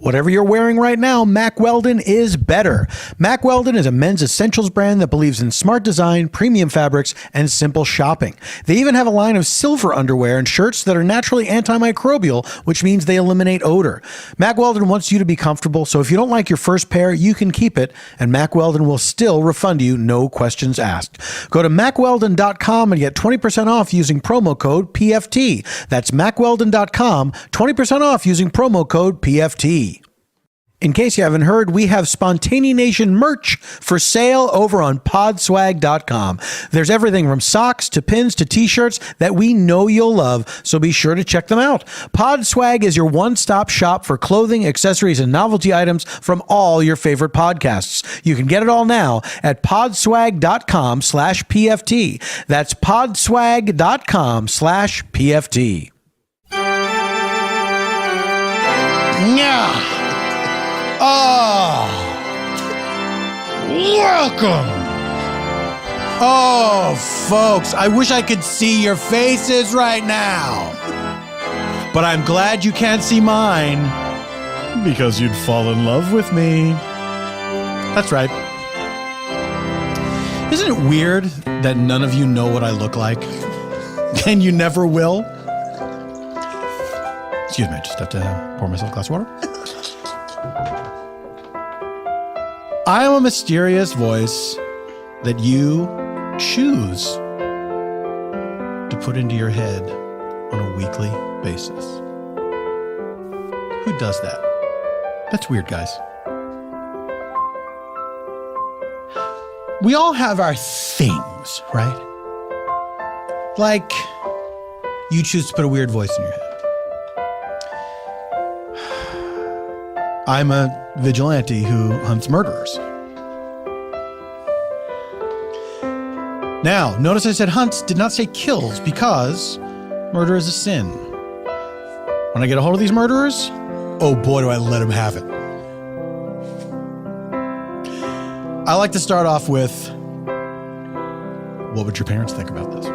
Whatever you're wearing right now, Mack Weldon is better. Mack Weldon is a men's essentials brand that believes in smart design, premium fabrics, and simple shopping. They even have a line of silver underwear and shirts that are naturally antimicrobial, which means they eliminate odor. Mack Weldon wants you to be comfortable, so if you don't like your first pair, you can keep it, and Mack Weldon will still refund you, no questions asked. Go to MackWeldon.com and get 20% off using promo code PFT. That's MackWeldon.com, 20% off using promo code PFT. In case you haven't heard, we have SpontaneANation merch for sale over on podswag.com. There's everything from socks to pins to t-shirts that we know you'll love, so be sure to check them out. Podswag is your one-stop shop for clothing, accessories, and novelty items from all your favorite podcasts. You can get it all now at podswag.com/PFT. That's podswag.com/PFT. Yeah. Oh, welcome. Oh, folks, I wish I could see your faces right now. But I'm glad you can't see mine because you'd fall in love with me. That's right. Isn't it weird that none of you know what I look like? And you never will? Excuse me, I just have to pour myself a glass of water. I am a mysterious voice that you choose to put into your head on a weekly basis. Who does that? That's weird, guys. We all have our things, right? Like, you choose to put a weird voice in your head. I'm a vigilante who hunts murderers. Now, notice I said hunts, did not say kills, because murder is a sin. When I get a hold of these murderers, oh boy, do I let them have it. I like to start off with, what would your parents think about this?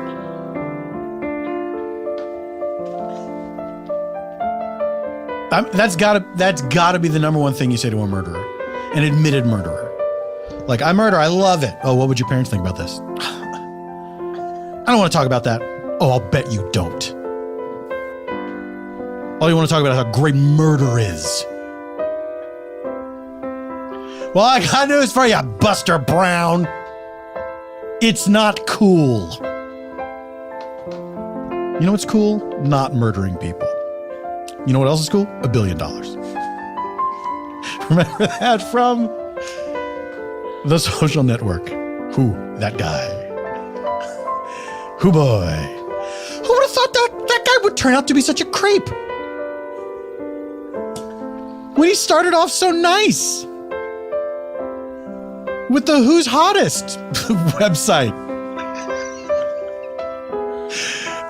That's gotta be the number one thing you say to a murderer, an admitted murderer. Like, I murder, I love it. Oh, what would your parents think about this? I don't want to talk about that. Oh, I'll bet you don't. All you want to talk about is how great murder is. Well, I got news for you, Buster Brown. It's not cool. You know what's cool? Not murdering people. You know what else is cool? $1 billion. Remember that from The Social Network? Who? That guy. Who boy? Who would have thought that guy would turn out to be such a creep? When he started off so nice. With the Who's Hottest website.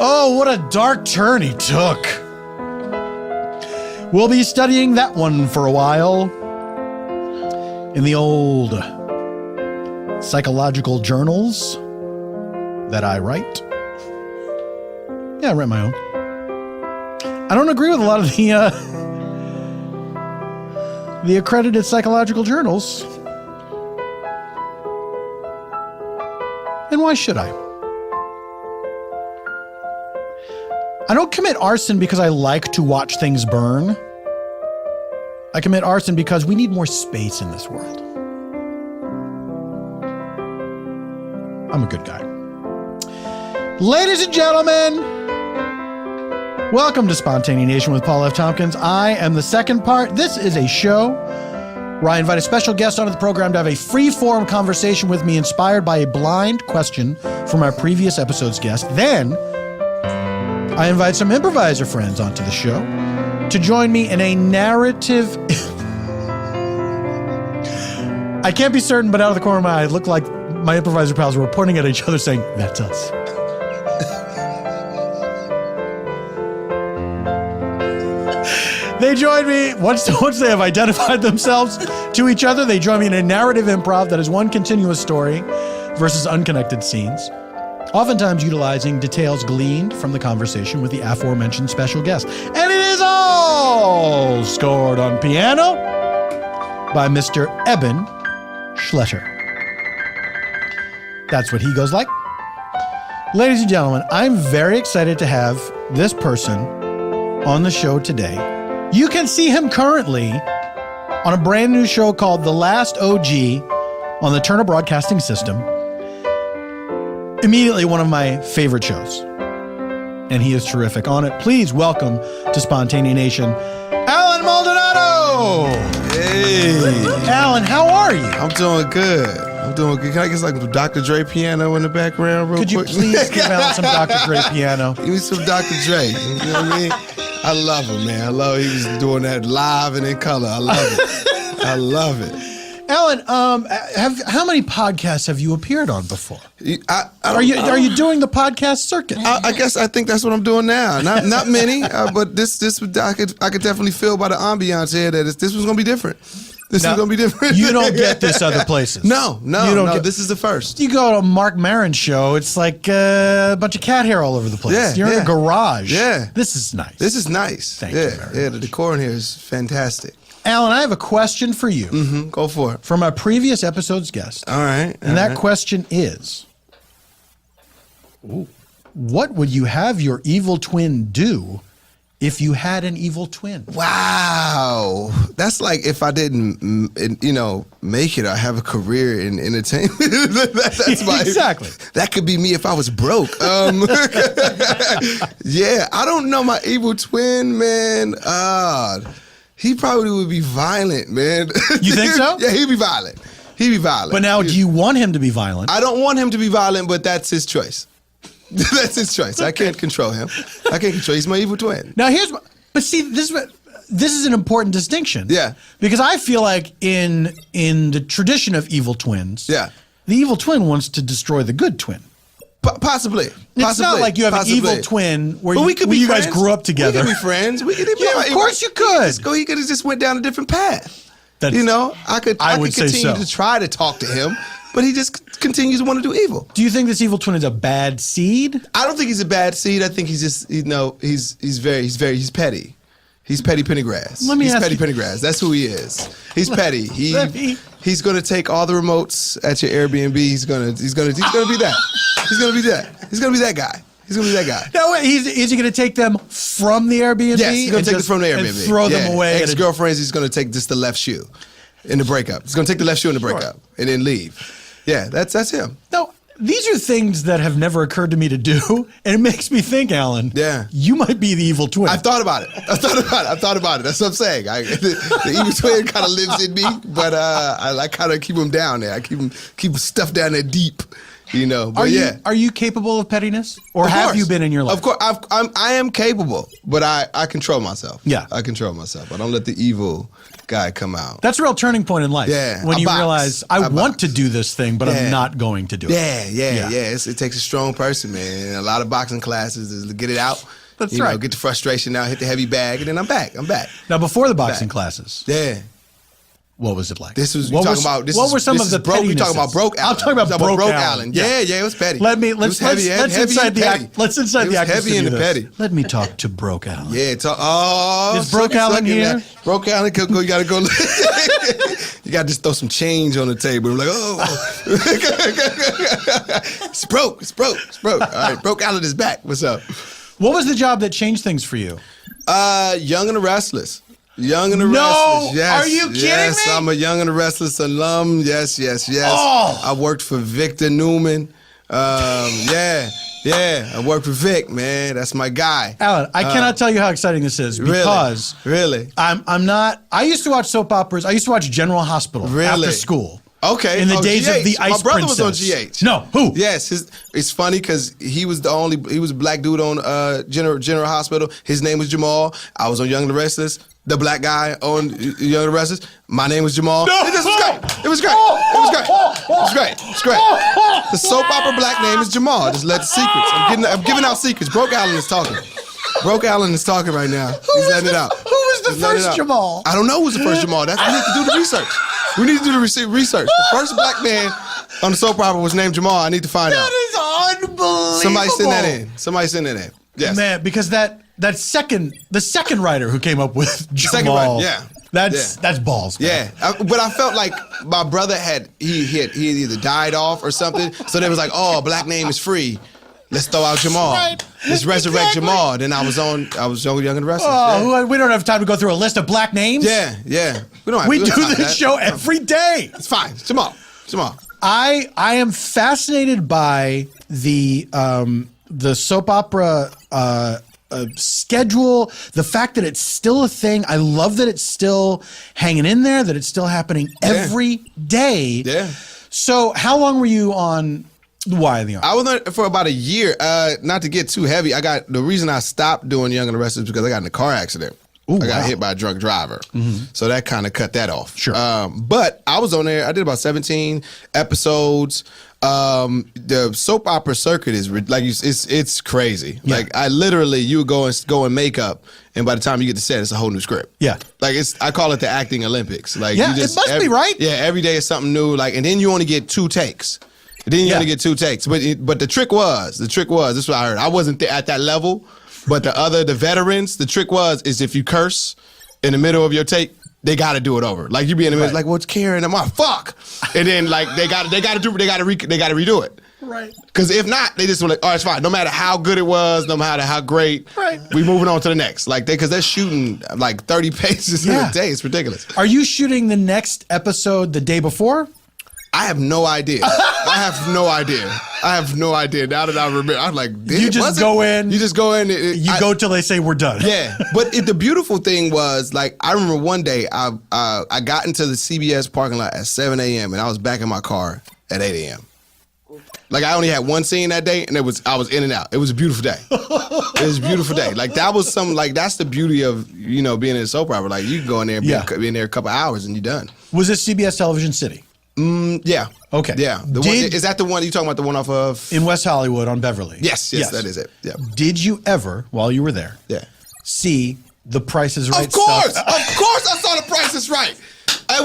Oh, what a dark turn he took. We'll be studying that one for a while in the old psychological journals that I write. Yeah, I write my own. I don't agree with a lot of the accredited psychological journals. And why should I? I don't commit arson because I like to watch things burn. I commit arson because we need more space in this world. I'm a good guy. Ladies and gentlemen, welcome to SpontaneANATION with Paul F. Tompkins. I am the second part. This is a show where I invite a special guest onto the program to have a free-form conversation with me inspired by a blind question from our previous episode's guest. Then I invite some improviser friends onto the show to join me in a narrative. I can't be certain, but out of the corner of my eye, it looked like my improviser pals were pointing at each other saying, "That's us." They join me, once they have identified themselves to each other, they join me in a narrative improv that is one continuous story versus unconnected scenes. oftentimes utilizing details gleaned from the conversation with the aforementioned special guest. And it is all scored on piano by Mr. Eban Schletter. That's what he goes like. Ladies and gentlemen, I'm very excited to have this person on the show today. You can see him currently on a brand new show called The Last OG on the Turner Broadcasting System. Immediately one of my favorite shows. And he is terrific on it. Please welcome to Spontanea Nation, Alan Maldonado! Hey! Alan, how are you? I'm doing good. Can I get like the Dr. Dre piano in the background real Could you quick? please give Alan some Dr. Dre piano? Give me some Dr. Dre. You know what I mean? I love him, man. I love he was doing that live and in color. I love it. I love it. Alan, how many podcasts have you appeared on before? Are you doing the podcast circuit? I think that's what I'm doing now. Not many, but this I could definitely feel by the ambiance here that this was gonna be different. This is gonna be different. You don't get this other places. No. This is the first. You go to a Mark Maron show, it's like a bunch of cat hair all over the place. Yeah, You're in a garage. Yeah. This is nice. This is nice. Thank you very much. Yeah, the decor in here is fantastic. Alan, I have a question for you. Mm-hmm. Go for it. From a previous episode's guest. All right. And that question is, what would you have your evil twin do if you had an evil twin? Wow. That's like if I didn't, make it or have a career in entertainment. That's my, exactly. That could be me if I was broke. Yeah, I don't know my evil twin, man. He probably would be violent, man. You think so? Yeah, he'd be violent. But now, do you want him to be violent? I don't want him to be violent, but that's his choice. That's his choice. I can't control him. He's my evil twin. Now but see, this is an important distinction. Yeah. Because I feel like in the tradition of evil twins, yeah, the evil twin wants to destroy the good twin. Possibly. It's not like you have an evil twin where you guys grew up together. We could be friends. Yeah, of course you could. He could have just went down a different path. I could continue to try to talk to him, but he just continues to want to do evil. Do you think this evil twin is a bad seed? I don't think he's a bad seed. I think he's just, he's petty. He's Petty Pendergrass. He's Petty Pendergrass. That's who he is. He's petty. He's gonna take all the remotes at your Airbnb. He's gonna be that. He's gonna be that guy. No, wait, is he gonna take them from the Airbnb? Yes, he's gonna take them from the Airbnb. And throw them away. Ex-girlfriends, he's gonna take just the left shoe in the breakup. He's gonna take the left shoe in the breakup and then leave. Yeah, that's him. No, these are things that have never occurred to me to do, and it makes me think, Alan. Yeah, you might be the evil twin. I've thought about it. That's what I'm saying. The evil twin kind of lives in me, but I kind of keep him down there. I keep him stuffed down there deep. But are you capable of pettiness, or have you been in your life? Of course, I am capable, but I control myself. Yeah, I control myself. I don't let the evil guy come out. That's a real turning point in life. Yeah, when you realize I want to do this thing, but I'm not going to do it. Yeah. It takes a strong person, man. And a lot of boxing classes to get it out. That's right. Get the frustration out, hit the heavy bag, and then I'm back. Now, before the boxing classes, what was it like? This was what were some of the broke? We talking about broke Alan. I'm talking about broke Alan. Yeah, it was petty. Let's inside the actors heavy into petty. Let me talk to broke Alan. Yeah, is broke Alan here? Broke Alan, you gotta go. You gotta just throw some change on the table. I'm like, it's broke. All right, broke Alan is back. What's up? What was the job that changed things for you? Young and the Restless. Young and the Restless. Yes. Are you kidding yes, me? I'm a Young and the Restless alum. Yes. Oh. I worked for Victor Newman. I worked for Vic, man. That's my guy. Alan, I cannot tell you how exciting this is because really? I used to watch soap operas. I used to watch General Hospital after school. Okay. In the days of the Ice Princess. My brother was on GH. No, who? Yes, it's funny because he was a black dude on General Hospital. His name was Jamal. I was on Young and the Restless. The black guy on Young and the Restless. My name was Jamal. No. It was great. The soap opera black name is Jamal. Just let the secrets. I'm giving out secrets. Broke Alan is talking. Broke Alan is talking right now. He's letting it out. Who was the first Jamal? I don't know who's the first Jamal. We need to do the research. We need to do the research. The first black man on the soap opera was named Jamal. I need to find out. That is unbelievable. Somebody send that in. Somebody send that in. Yes. Man, because the second writer who came up with Jamal, that's balls. Man. Yeah, but I felt like my brother had either died off or something. So they was like, oh, black name is free. Let's throw out Jamal. Right. Let's resurrect Jamal. Then I was on Young and the Restless. Oh, we don't have time to go through a list of black names. Yeah. We do this show every day. It's fine. Jamal. I am fascinated by the soap opera schedule, the fact that it's still a thing. I love that it's still hanging in there, that it's still happening every day. Yeah. So how long were you on Y and the R? I was on it for about a year. Not to get too heavy, the reason I stopped doing Young and the Restless is because I got in a car accident. Ooh, I got hit by a drunk driver. Mm-hmm. So that kind of cut that off. Sure. But I was on there. I did about 17 episodes. The soap opera circuit is like it's crazy. Yeah. Like you would go and makeup, and by the time you get to set, it's a whole new script. Yeah. Like I call it the acting Olympics. Like it must be right. Yeah, every day is something new. Like, and then you only get 2 takes. Then you only get 2 takes. But the trick was, this is what I heard. I wasn't at that level. But the veterans, the trick is if you curse in the middle of your take, they got to do it over. Like you be in the middle, like, what's Karen? I'm like, fuck, and then like they got to redo it. Right. Because if not, they just were like, oh, it's fine. No matter how good it was, no matter how great, we moving on to the next. Like because they're shooting like 30 pages in a day. It's ridiculous. Are you shooting the next episode the day before? I have no idea. I have no idea. Now that I remember, I'm like, you just go in. You just go in. You go till they say we're done. Yeah, but the beautiful thing was, like, I remember one day I got into the CBS parking lot at 7 a.m. and I was back in my car at 8 a.m. Like I only had one scene that day, and I was in and out. It was a beautiful day. It was a beautiful day. Like that was that's the beauty of being in a soap opera. Like you can go in there and be in there a couple hours and you're done. Was this CBS Television City? Yeah. Okay. Yeah. Is that the one you talking about? The one off of in West Hollywood on Beverly? Yes, that is it. Yeah. Did you ever, while you were there, see The Price is Right? Of course, I saw The Price is Right. It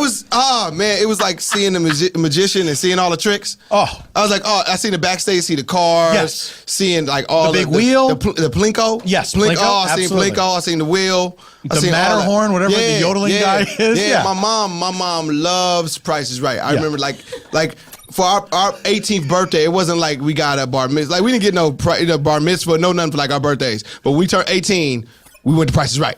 was like seeing the magician and seeing all the tricks. Oh, I was like, I seen the backstage, see the cars, seeing like all the big wheel, the Plinko. Yes, Plinko. I seen Plinko. I seen the wheel. The Matterhorn, whatever the yodeling guy is. Yeah, my mom loves Price is Right. I remember like for our 18th birthday, it wasn't like we got a bar mitzvah. Like we didn't get no bar mitzvah, no nothing for like our birthdays. But when we turned 18, we went to Price is Right.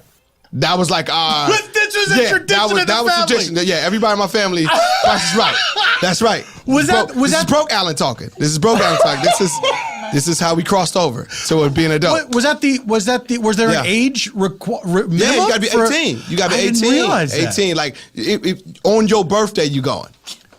That was like this was a tradition in the family. Tradition. Yeah, everybody in my family, Price is Right. That's right. Was that This is broke Alan talking. This is how we crossed over to being an adult. Was there an age minimum? Yeah, you got to be 18. You got to be 18. I didn't realize 18. Like on your birthday, you going.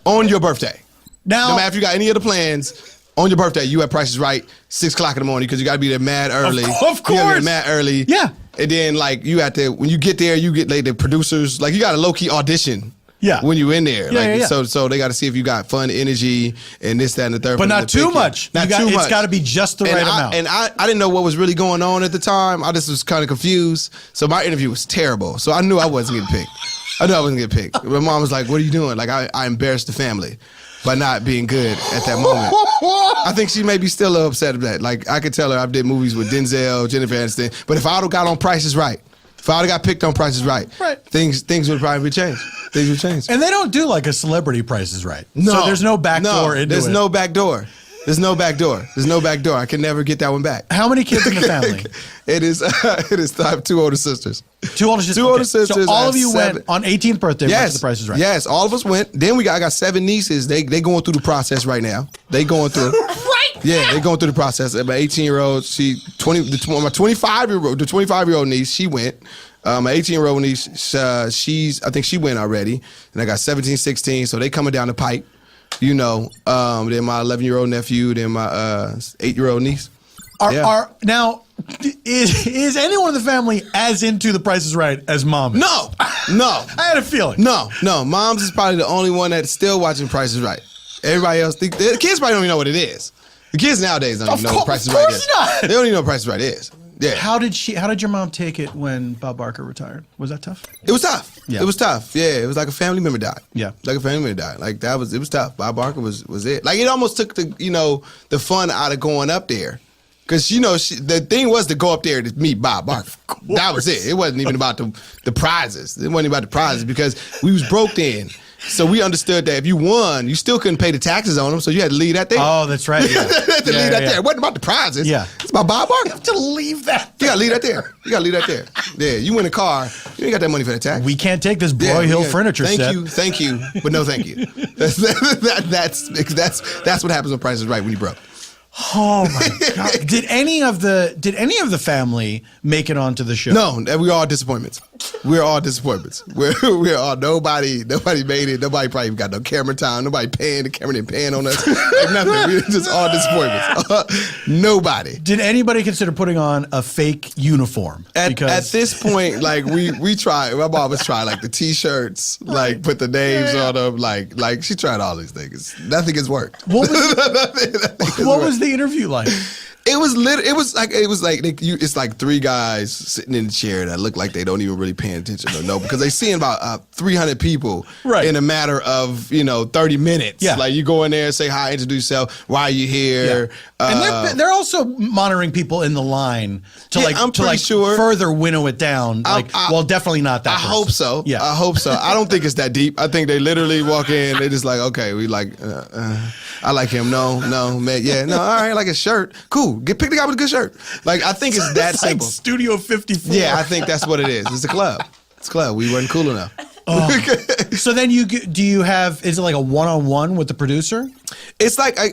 On your birthday. Now, no matter if you got any other plans, on your birthday, you at Price is Right, 6 o'clock in the morning because you got to be there mad early. Of course. You got to be there mad early. Yeah. And then like you have to, when you get there, you get like the producers, like you got a low key audition. Yeah. When you in there. Yeah. So they got to see if you got fun, energy, and this, that, and the third. But not too much. Not too much. It's got to be just the right amount. And I didn't know what was really going on at the time. I just was kind of confused. So my interview was terrible. So I knew I wasn't getting picked. My mom was like, what are you doing? Like I embarrassed the family by not being good at that moment. I think she may be still upset about that. Like I could tell her I did movies with Denzel, Jennifer Aniston. But if I would have got on Price is Right, if I would have got picked on Price is Right, things would probably change. Things would change. And they don't do like a celebrity Price is Right. No. So there's no back door into it. There's no back door. There's no back door. I can never get that one back. How many kids in the family? It is I have 2 older sisters. 2 older sisters. 2 older sisters. So all of you went on 18th birthday. Went to The Price is Right. Yes, all of us went. Then I got 7 nieces. They going through the process right now. They going through. Yeah, they going through the process. My 18-year-old, my 25-year-old niece, she went. My 18-year-old niece, I think she went already. And I got 17, 16, so they coming down the pipe. Then my 11-year-old nephew, then my 8-year-old niece. Now, is anyone in the family as into The Price is Right as Mom is? No. I had a feeling. No. Mom's is probably the only one that's still watching Price is Right. Everybody else, the kids probably don't even know what it is. The kids nowadays don't even know what Price is Right is. Not. They don't even know what Price is Right is. Yeah. How did your mom take it when Bob Barker retired? Was that tough? It was tough. Yeah. It was tough. Yeah, it was like a family member died. Yeah. Like a family member died. Like it was tough. Bob Barker was it. Like it almost took the fun out of going up there. Because, the thing was to go up there to meet Bob Barker. That was it. It wasn't even about the prizes. It wasn't about the prizes because we was broke then. So we understood that if you won, you still couldn't pay the taxes on them, so you had to leave that there. Oh, that's right. Yeah. Leave that there. It wasn't about the prizes. Yeah. It's about Bob Barker. You have to leave that there. You got to leave that there. You got to leave that there. Yeah, you win a car, you ain't got that money for that tax. We can't take this Broy Hill furniture set. Thank you, but no thank you. That's what happens when Price is Right when you broke. Oh my God! Did any of the family make it onto the show? No, we're all disappointments. We're all disappointments. We're all nobody made it. Nobody probably even got no camera time. Nobody paying. The camera didn't paying on us. Like nothing. We're just all disappointments. Nobody. Did anybody consider putting on a fake uniform? At this point, like we tried. My mom was trying like the T-shirts, like put the names on them, like she tried all these things. Nothing has worked. What was the interview like? It was it's like three guys sitting in a chair that look like they don't even really paying attention or no, because they seeing about 300 people in a matter of 30 minutes. Yeah. Like you go in there and say hi, introduce yourself, why are you here? Yeah. And they're also monitoring people in the line to further winnow it down. Definitely not that. I hope so. Yeah, I hope so. I don't think it's that deep. I think they literally walk in, they just like, okay, we like, I like him. No, man, yeah, no, all right, like a shirt, cool. Pick the guy with a good shirt. Like I think it's that simple. Like Studio 54. Yeah, I think that's what it is. It's a club. It's a club. We weren't cool enough. Oh. So then is it like a one-on-one with the producer? It's like I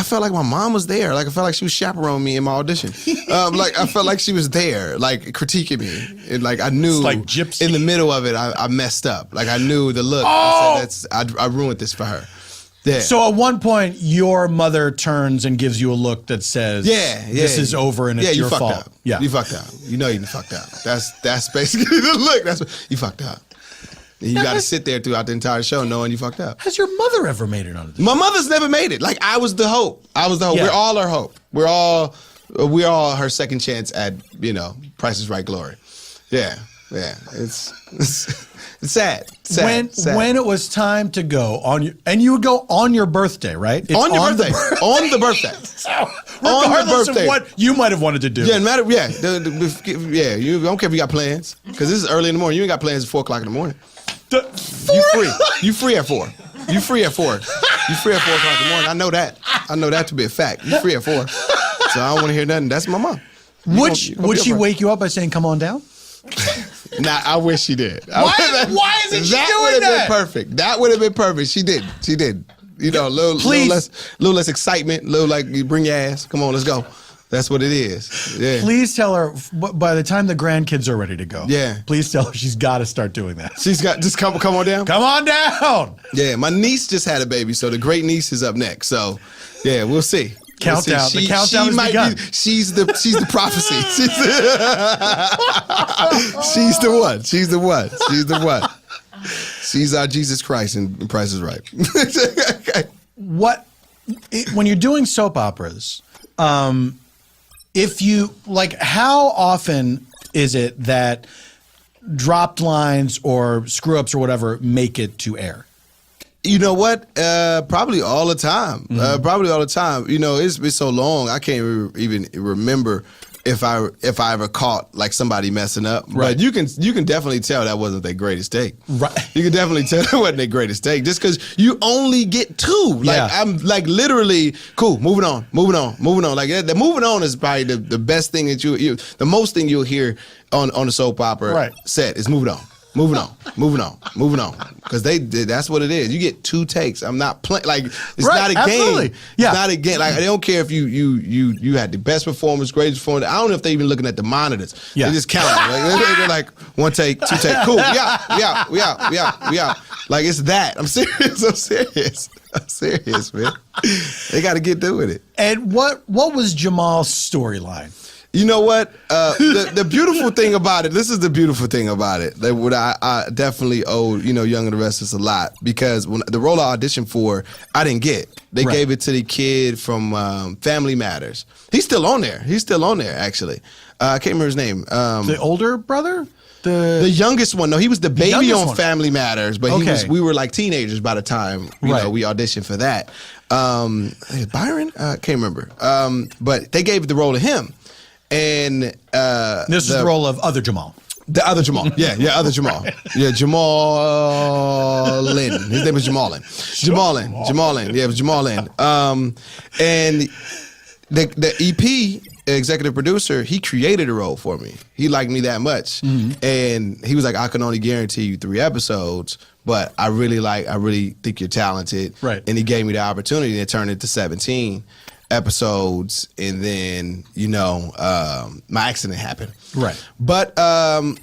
felt like my mom was there. Like I felt like she was chaperoning me in my audition. Like I felt like she was there, like critiquing me. And like I knew it's like Gypsy. In the middle of it, I messed up. Like I knew the look. I said I ruined this for her. Yeah. So at one point, your mother turns and gives you a look that says, this is over and it's your fault. Up. Yeah, you fucked up. You know you fucked up. That's basically the look. That's what you fucked up. And you got to sit there throughout the entire show knowing you fucked up. Has your mother ever made it on this? My mother's never made it. Like I was the hope. Yeah. We're all her hope. We're all her second chance at Price is Right glory. Yeah. It's sad. When it was time to go and you would go on your birthday, right? It's on your birthday. On the birthday. Regardless of what you might have wanted to do. Yeah, matter. Yeah, You don't care if you got plans because this is early in the morning. You ain't got plans at 4 o'clock in the morning. You free at 4. You free at 4. You free at 4 o'clock in the morning. I know that. I know that to be a fact. You free at 4. So I don't want to hear nothing. That's my mom. Would she wake you up by saying, "Come on down"? Nah, I wish she did. Why isn't she doing that? That would have been perfect. That would have been perfect. She did. A little less excitement. Little like you bring your ass. Come on, let's go. That's what it is. Yeah. Please tell her by the time the grandkids are ready to go. Yeah. Please tell her she's got to start doing that. She's got just come on down. Come on down. Yeah, my niece just had a baby, so the great niece is up next. So, yeah, we'll see. Countdown. The countdown has begun. She's the prophecy. She's the one. She's our Jesus Christ and Price is Right. When you're doing soap operas, if you how often is it that dropped lines or screw ups or whatever make it to air? You know what? Probably all the time. Probably all the time. It's been so long, I can't even remember if I ever caught like somebody messing up. Right. But you can definitely tell that wasn't their greatest take. Right. You can definitely tell that wasn't their greatest take just because you only get 2. Like I'm like literally cool. Moving on. Like the moving on is probably the best thing that the most thing you'll hear on a soap opera set is moving on. Moving on. Because that's what it is. You get 2 takes. I'm not playing. Like, it's not a game. Yeah. It's not a game. Like, they don't care if you had the best performance, greatest performance. I don't know if they're even looking at the monitors. Yeah. They just count. They're like, 1 take, 2 take. Cool. Yeah. Like, it's that. I'm serious, man. They got to get through with it. And what was Jamal's storyline? You know what? The beautiful thing about it, this is the beautiful thing about it, that what I definitely owe, Young and the Restless a lot, because when the role I auditioned for, I didn't get. They gave it to the kid from Family Matters. He's still on there, actually. I can't remember his name. The older brother? The youngest one. No, he was the baby on Family Matters, but we were like teenagers by the time we auditioned for that. Byron? I can't remember. But they gave the role to him. And this is the role of other Jamal. The other Jamal. Yeah, other Jamal. Yeah, Jamalin. His name is Jamalin. Jamalin. Yeah, it was Jamalin. And the EP executive producer, he created a role for me. He liked me that much. And he was like, I can only guarantee you 3 episodes, but I really think you're talented. Right. And he gave me the opportunity, and it turned into 17 episodes, and then my accident happened. Right. But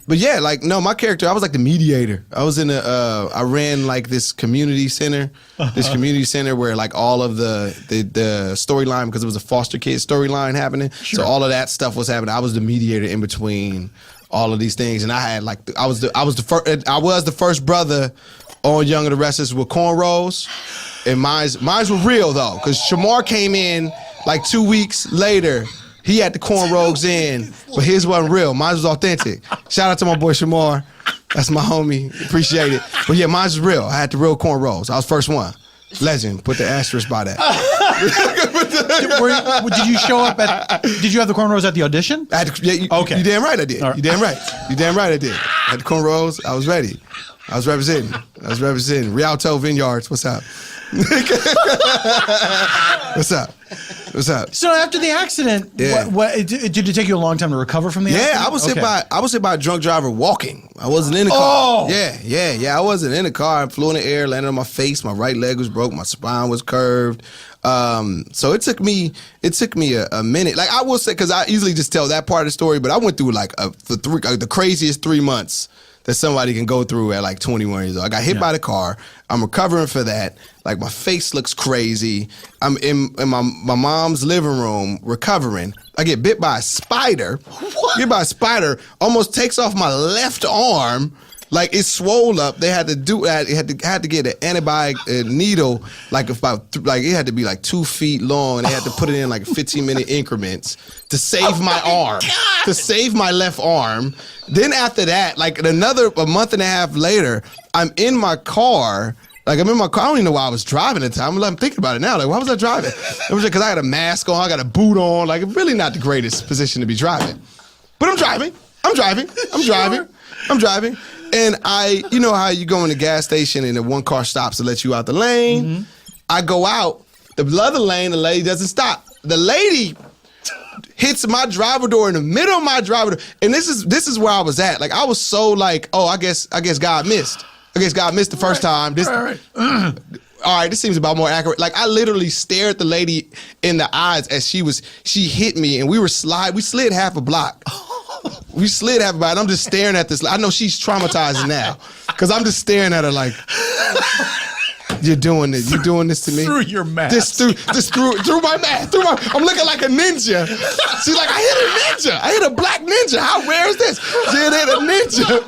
yeah, like, no, my character, I was like the mediator. I was I ran like this community center, where like all of the storyline, because it was a foster kid storyline happening. Sure. So all of that stuff was happening. I was the mediator in between all of these things, and I had like I was the first brother on Young and the Restless with cornrows. And mine's were real though, because Shamar came in like 2 weeks later. He had the cornrows in, but his wasn't real. Mine was authentic. Shout out to my boy Shamar. That's my homie. Appreciate it. But yeah, mine was real. I had the real cornrows. I was first one. Legend. Put the asterisk by that. Did you show up did you have the cornrows at the audition? Okay. You damn right I did. Right. You damn right I did. I had the cornrows. I was ready. I was representing. Rialto Vineyards. What's up? What's up? So after the accident, did it take you a long time to recover from the accident? Yeah, I was hit by a drunk driver walking. I wasn't in the car. Oh. Yeah. I wasn't in the car. I flew in the air, landed on my face. My right leg was broke. My spine was curved. So it took me a minute. Like, I will say, because I easily just tell that part of the story, but I went through like the craziest 3 months that somebody can go through at like 21 years old. I got hit by the car. I'm recovering for that. Like, my face looks crazy. I'm in my mom's living room recovering. I get bit by a spider. What? Bit by a spider. Almost takes off my left arm. Like, it swole up. They had to do that. Had to get an antibiotic needle. Like, it had to be like 2 feet long. And they had to put it in like 15-minute increments to save my arm. God. To save my left arm. Then after that, like a month and a half later, I'm in my car. I don't even know why I was driving at the time. I'm thinking about it now. Like, why was I driving? It was because I had a mask on. I got a boot on. Like, really not the greatest position to be driving. But I'm driving. And you know how you go in the gas station and the one car stops to let you out the lane? Mm-hmm. I go out. The other lane, the lady doesn't stop. The lady hits my driver door in the middle of my driver door. And this is where I was at. Like, I was so like, I guess God missed. I guess God missed the first time. All right, this seems about more accurate. Like, I literally stared the lady in the eyes as she hit me, and we slid half a block. We slid half a block, and I'm just staring at this. I know she's traumatized now, because I'm just staring at her like, you're doing this to me. Through your mask. Through my mask. I'm looking like a ninja. She's like, I hit a ninja. I hit a black ninja. How rare is this? She hit a ninja.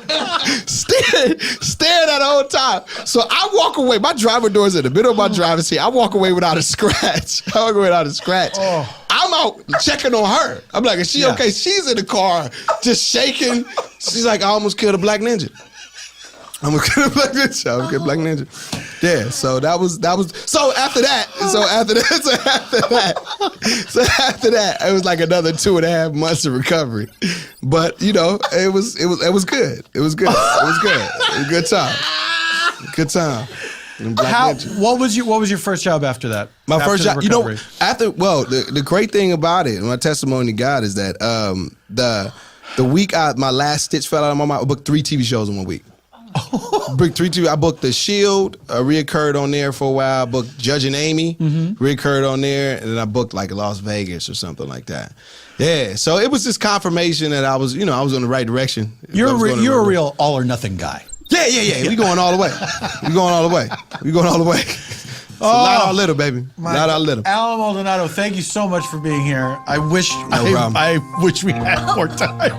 Staring at her the whole time. So I walk away. My driver door's in the middle of my driver's seat. I walk away without a scratch. Oh. I'm out checking on her. I'm like, is she okay? She's in the car just shaking. She's like, I almost killed a black ninja. I'm gonna get a black ninja. Yeah, so that was. So after that, it was like another 2.5 months of recovery. But it was good. It was a good time. What was your first job after that? My first job, the great thing about it, my testimony to God is that the week my last stitch fell out of my mouth, I booked 3 TV shows in 1 week. I booked The Shield, reoccurred on there for a while. I booked Judge and Amy, reoccurred on there, and then I booked like Las Vegas or something like that. Yeah, so it was just confirmation that I was in the right direction. You're a real all or nothing guy. Yeah. We going all the way. So not our little, baby. Not our little. Alan Maldonado, thank you so much for being here. I wish we had more time.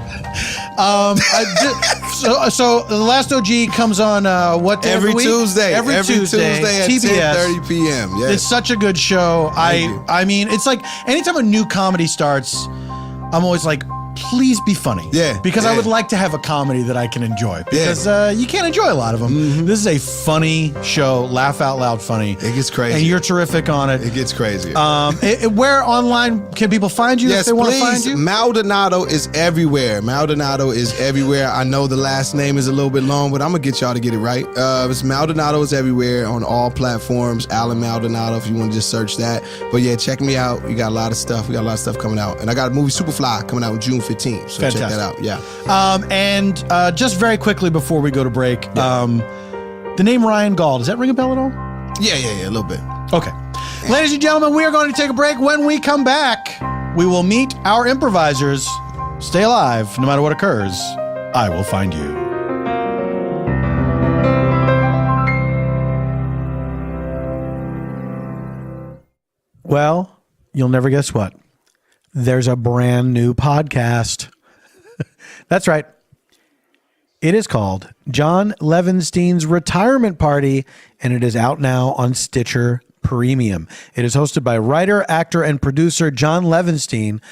So the last OG comes on what day every week? Tuesday. Every Tuesday at TBS. 10:30 p.m. Yes. It's such a good show. I mean, it's like anytime a new comedy starts, I'm always like, please be funny. Yeah. Because I would like to have a comedy that I can enjoy. Because you can't enjoy a lot of them. Mm-hmm. This is a funny show, laugh out loud funny. It gets crazy. And you're terrific on it. It gets crazy. Where online can people find you if they want to find you? Maldonado is everywhere. Maldonado is everywhere. I know the last name is a little bit long, but I'm going to get y'all to get it right. It's Maldonado is everywhere on all platforms. Alan Maldonado, if you want to just search that. But yeah, check me out. We got a lot of stuff. We got a lot of stuff coming out. And I got a movie, Superfly, coming out on June 15th. So Fantastic. check that out. Yeah. And just very quickly before we go to break, the name Ryan Gaul, does that ring a bell at all? Yeah, a little bit. Okay. Ladies and gentlemen, we are going to take a break. When we come back, we will meet our improvisers. Stay alive. No matter what occurs, I will find you. Well, you'll never guess what. There's a brand new podcast. That's right. It is called John Levinstein's Retirement Party, and it is out now on Stitcher Premium. It is hosted by writer, actor, and producer John Levinstein.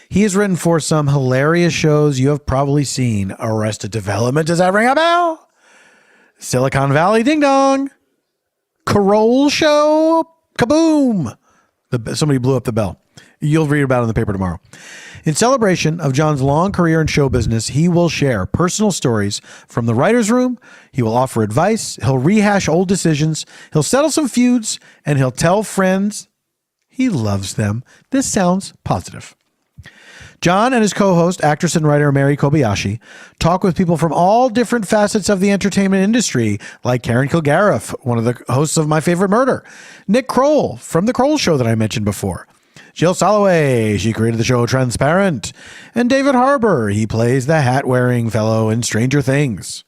He has written for some hilarious shows you have probably seen. Arrested Development, does that ring a bell? Silicon Valley Ding Dong. Carole Show, Kaboom. Somebody blew up the bell. You'll read about it in the paper tomorrow. In celebration of John's long career in show business, he will share personal stories from the writer's room. He will offer advice. He'll rehash old decisions. He'll settle some feuds, and he'll tell friends he loves them. This sounds positive. John and his co-host, actress and writer Mary Kobayashi, talk with people from all different facets of the entertainment industry, like Karen Kilgariff, one of the hosts of My Favorite Murder, Nick Kroll from The Kroll Show that I mentioned before, Jill Soloway, she created the show Transparent, and David Harbour, he plays the hat-wearing fellow in Stranger Things.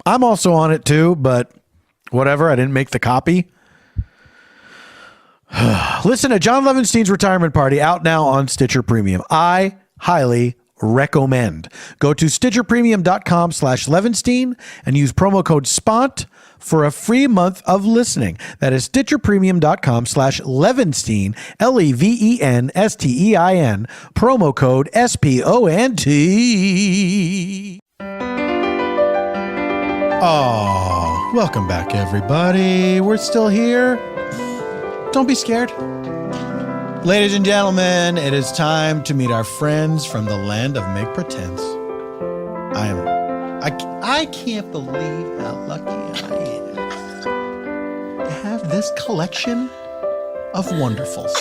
I'm also on it too, but whatever, I didn't make the copy. Listen to John Levinstein's Retirement Party, out now on Stitcher Premium. I highly recommend. Go to stitcherpremium.com/Levinstein and use promo code SPONT for a free month of listening. That is stitcherpremium.com/Levinstein, LEVENSTEIN, promo code SPONT. Oh, welcome back, everybody. We're still here. Don't be scared. Ladies and gentlemen, it is time to meet our friends from the land of make pretense. I can't believe how lucky I am to have this collection of wonderfuls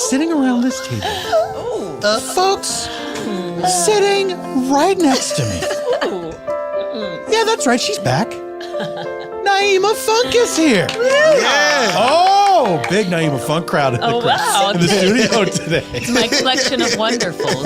sitting around this table. Folks sitting right next to me. Yeah, that's right. She's back. Nyima Funk is here. Yeah. Oh, big Nyima Funk crowd in the studio today. It's my collection of wonderfuls.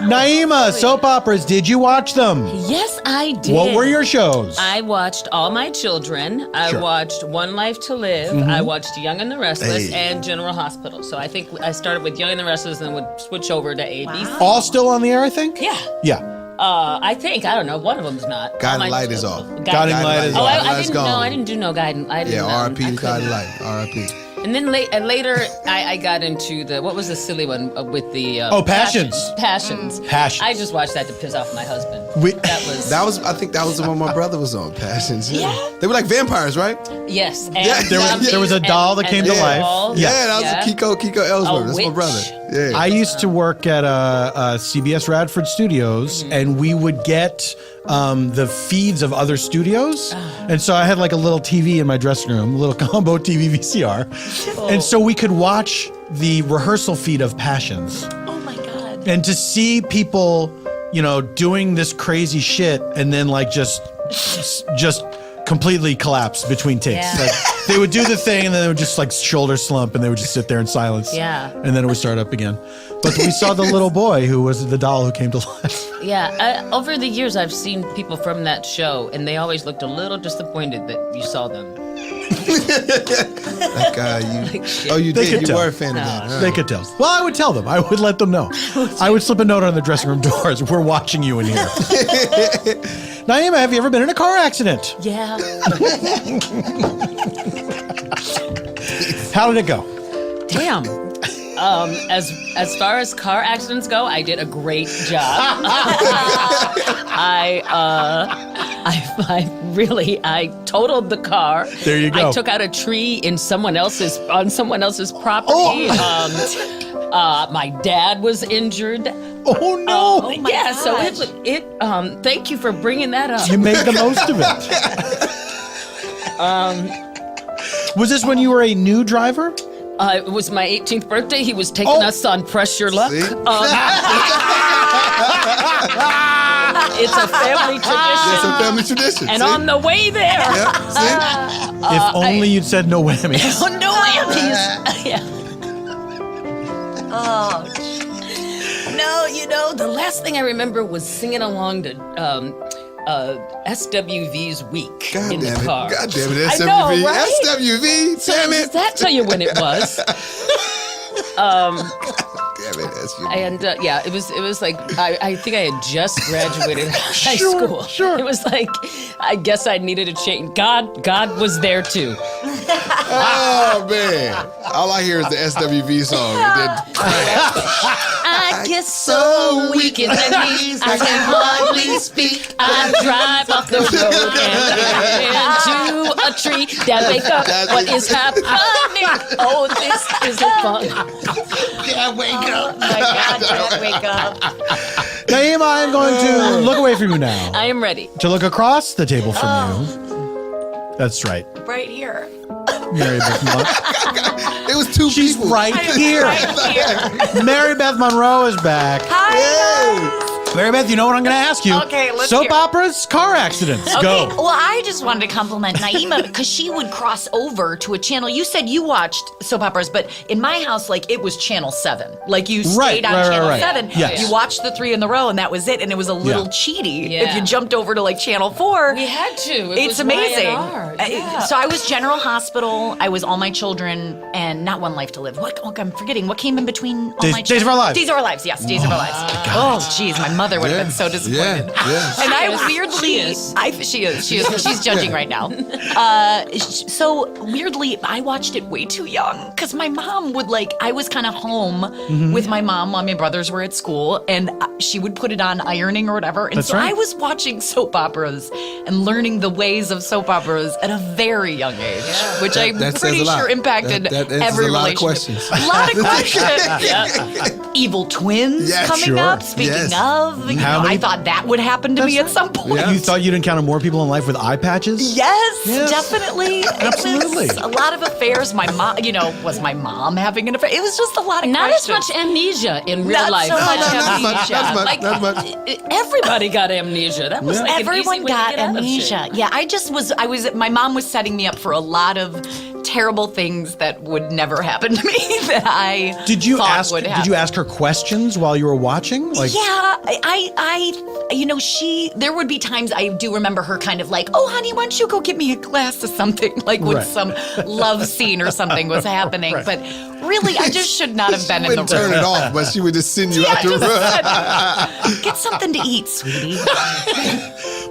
Nyima, soap operas, did you watch them? Yes, I did. What were your shows? I watched All My Children. I watched One Life to Live. I watched Young and the Restless and General Hospital. So I think I started with Young and the Restless and would switch over to ABC. All still on the air, I think? Yeah. Yeah. I think, I don't know, one of them's not. Guiding Light is off. Guiding Light is off. I didn't know. I didn't do no Guiding Light. Yeah, R.I.P. to Guiding Light. R.I.P. And then later, I got into what was the silly one with the Passions. Passions. Passions. I just watched that to piss off my husband. I think that was the one my brother was on. Passions. Yeah. They were like vampires, right? Yes. And Yeah, there was a doll that came to life. Yeah, that was Kiko Ellsworth. That's my brother. Yeah. I used to work at CBS Radford Studios, and we would get the feeds of other studios. And so I had like a little TV in my dressing room, a little combo TV VCR. And so we could watch the rehearsal feed of Passions. Oh my God. And to see people, doing this crazy shit and then like just completely collapse between takes. Yeah. Like they would do the thing and then they would just like shoulder slump and they would just sit there in silence. Yeah. And then it would start up again. But we saw the little boy who was the doll who came to life. Yeah. Over the years, I've seen people from that show, and they always looked a little disappointed that you saw them. You did. You were a fan of that. Huh? They could tell. Well, I would tell them. I would let them know. I would slip a note on the dressing room doors. We're watching you in here. Nyima, have you ever been in a car accident? Yeah. How did it go? Damn. As far as car accidents go, I did a great job. I totaled the car. There you go. I took out a tree on someone else's property. My dad was injured. Oh no! Oh my gosh. So thank you for bringing that up. You made the most of it. Was this when you were a new driver? It was my 18th birthday. He was taking us on Press Your Luck. It's a family tradition. It's a family tradition. And see? on the way there. Yeah, see? If only you'd said no whammies. No whammies. Yeah. Oh, No, the last thing I remember was singing along to SWV's Week in the car. God damn it, SWV. I know, right? SWV, So damn does it. that tell you when it was? Damn it, SWV. And it was like I think I had just graduated high school. Sure. It was like I guess I needed a change. God was there too. Oh, man. All I hear is the SWV song. And then, I get so weak in the knees, I can hardly speak. I drive off the road and into a tree. Dad, wake up! What is happening? Oh, this isn't fun. Dad, wake up. my God, Dad, wake up. Naima, I'm going to look away from you now. I am ready. To look across the table from you. That's right. Right here. Maribeth Monroe. It was two She's people. right here. Right here. Maribeth Monroe is back. Hi. Maribeth, you know what I'm going to ask you? Okay, let's Soap hear. operas, car accidents. Okay, Go. well, I just wanted to compliment Nyima because she would cross over to a channel. You said you watched soap operas, but in my house, like, it was Channel 7. Like, you stayed on Channel 7. Yes. You watched the 3 in the row, and that was it. And it was a little cheaty if you jumped over to, like, Channel 4. We had to. It's amazing. Yeah. So I was General Hospital. I was All My Children and not One Life to Live. What? Oh, I'm forgetting. What came in between All My Children? Days of Our Lives. Days of Our Lives, yes. Days of Our Lives. Oh, geez. My mother would have been so disappointed. Yeah. And I She weirdly, is. she is. She's judging right now. So weirdly, I watched it way too young because my mom would I was kind of home with my mom while my brothers were at school, and she would put it on ironing or whatever. And That's so right. I was watching soap operas and learning the ways of soap operas at a very young age, which I'm that says pretty a lot. sure impacted That answers every a lot of relationship. questions. A lot of questions. Evil twins Yeah, coming sure. up. Speaking Yes. of, How many- I thought that would happen to me at some point. Yeah. You thought you'd encounter more people in life with eye patches? Yes, Yes. definitely. Absolutely. It was a lot of affairs. My mom, was my mom having an affair? It was just a lot of Not as questions. much amnesia in real Not life. so much Not much, amnesia. not much, Like, not much. Everybody got amnesia. That was like an easy Everyone way to got get out of amnesia. shit. Yeah, my mom was setting me up for a lot of terrible things that would never happen to me that I Did you thought ask? would Did happen. you ask her questions while you were watching? Yeah, there would be times I do remember her kind of like, oh, honey, why don't you go get me a glass of something, like when Right. some love scene or something was happening. Right. But really, I just should not have been in the Wouldn't turn room. it off, but she would just send you out the room. Get something to eat, sweetie.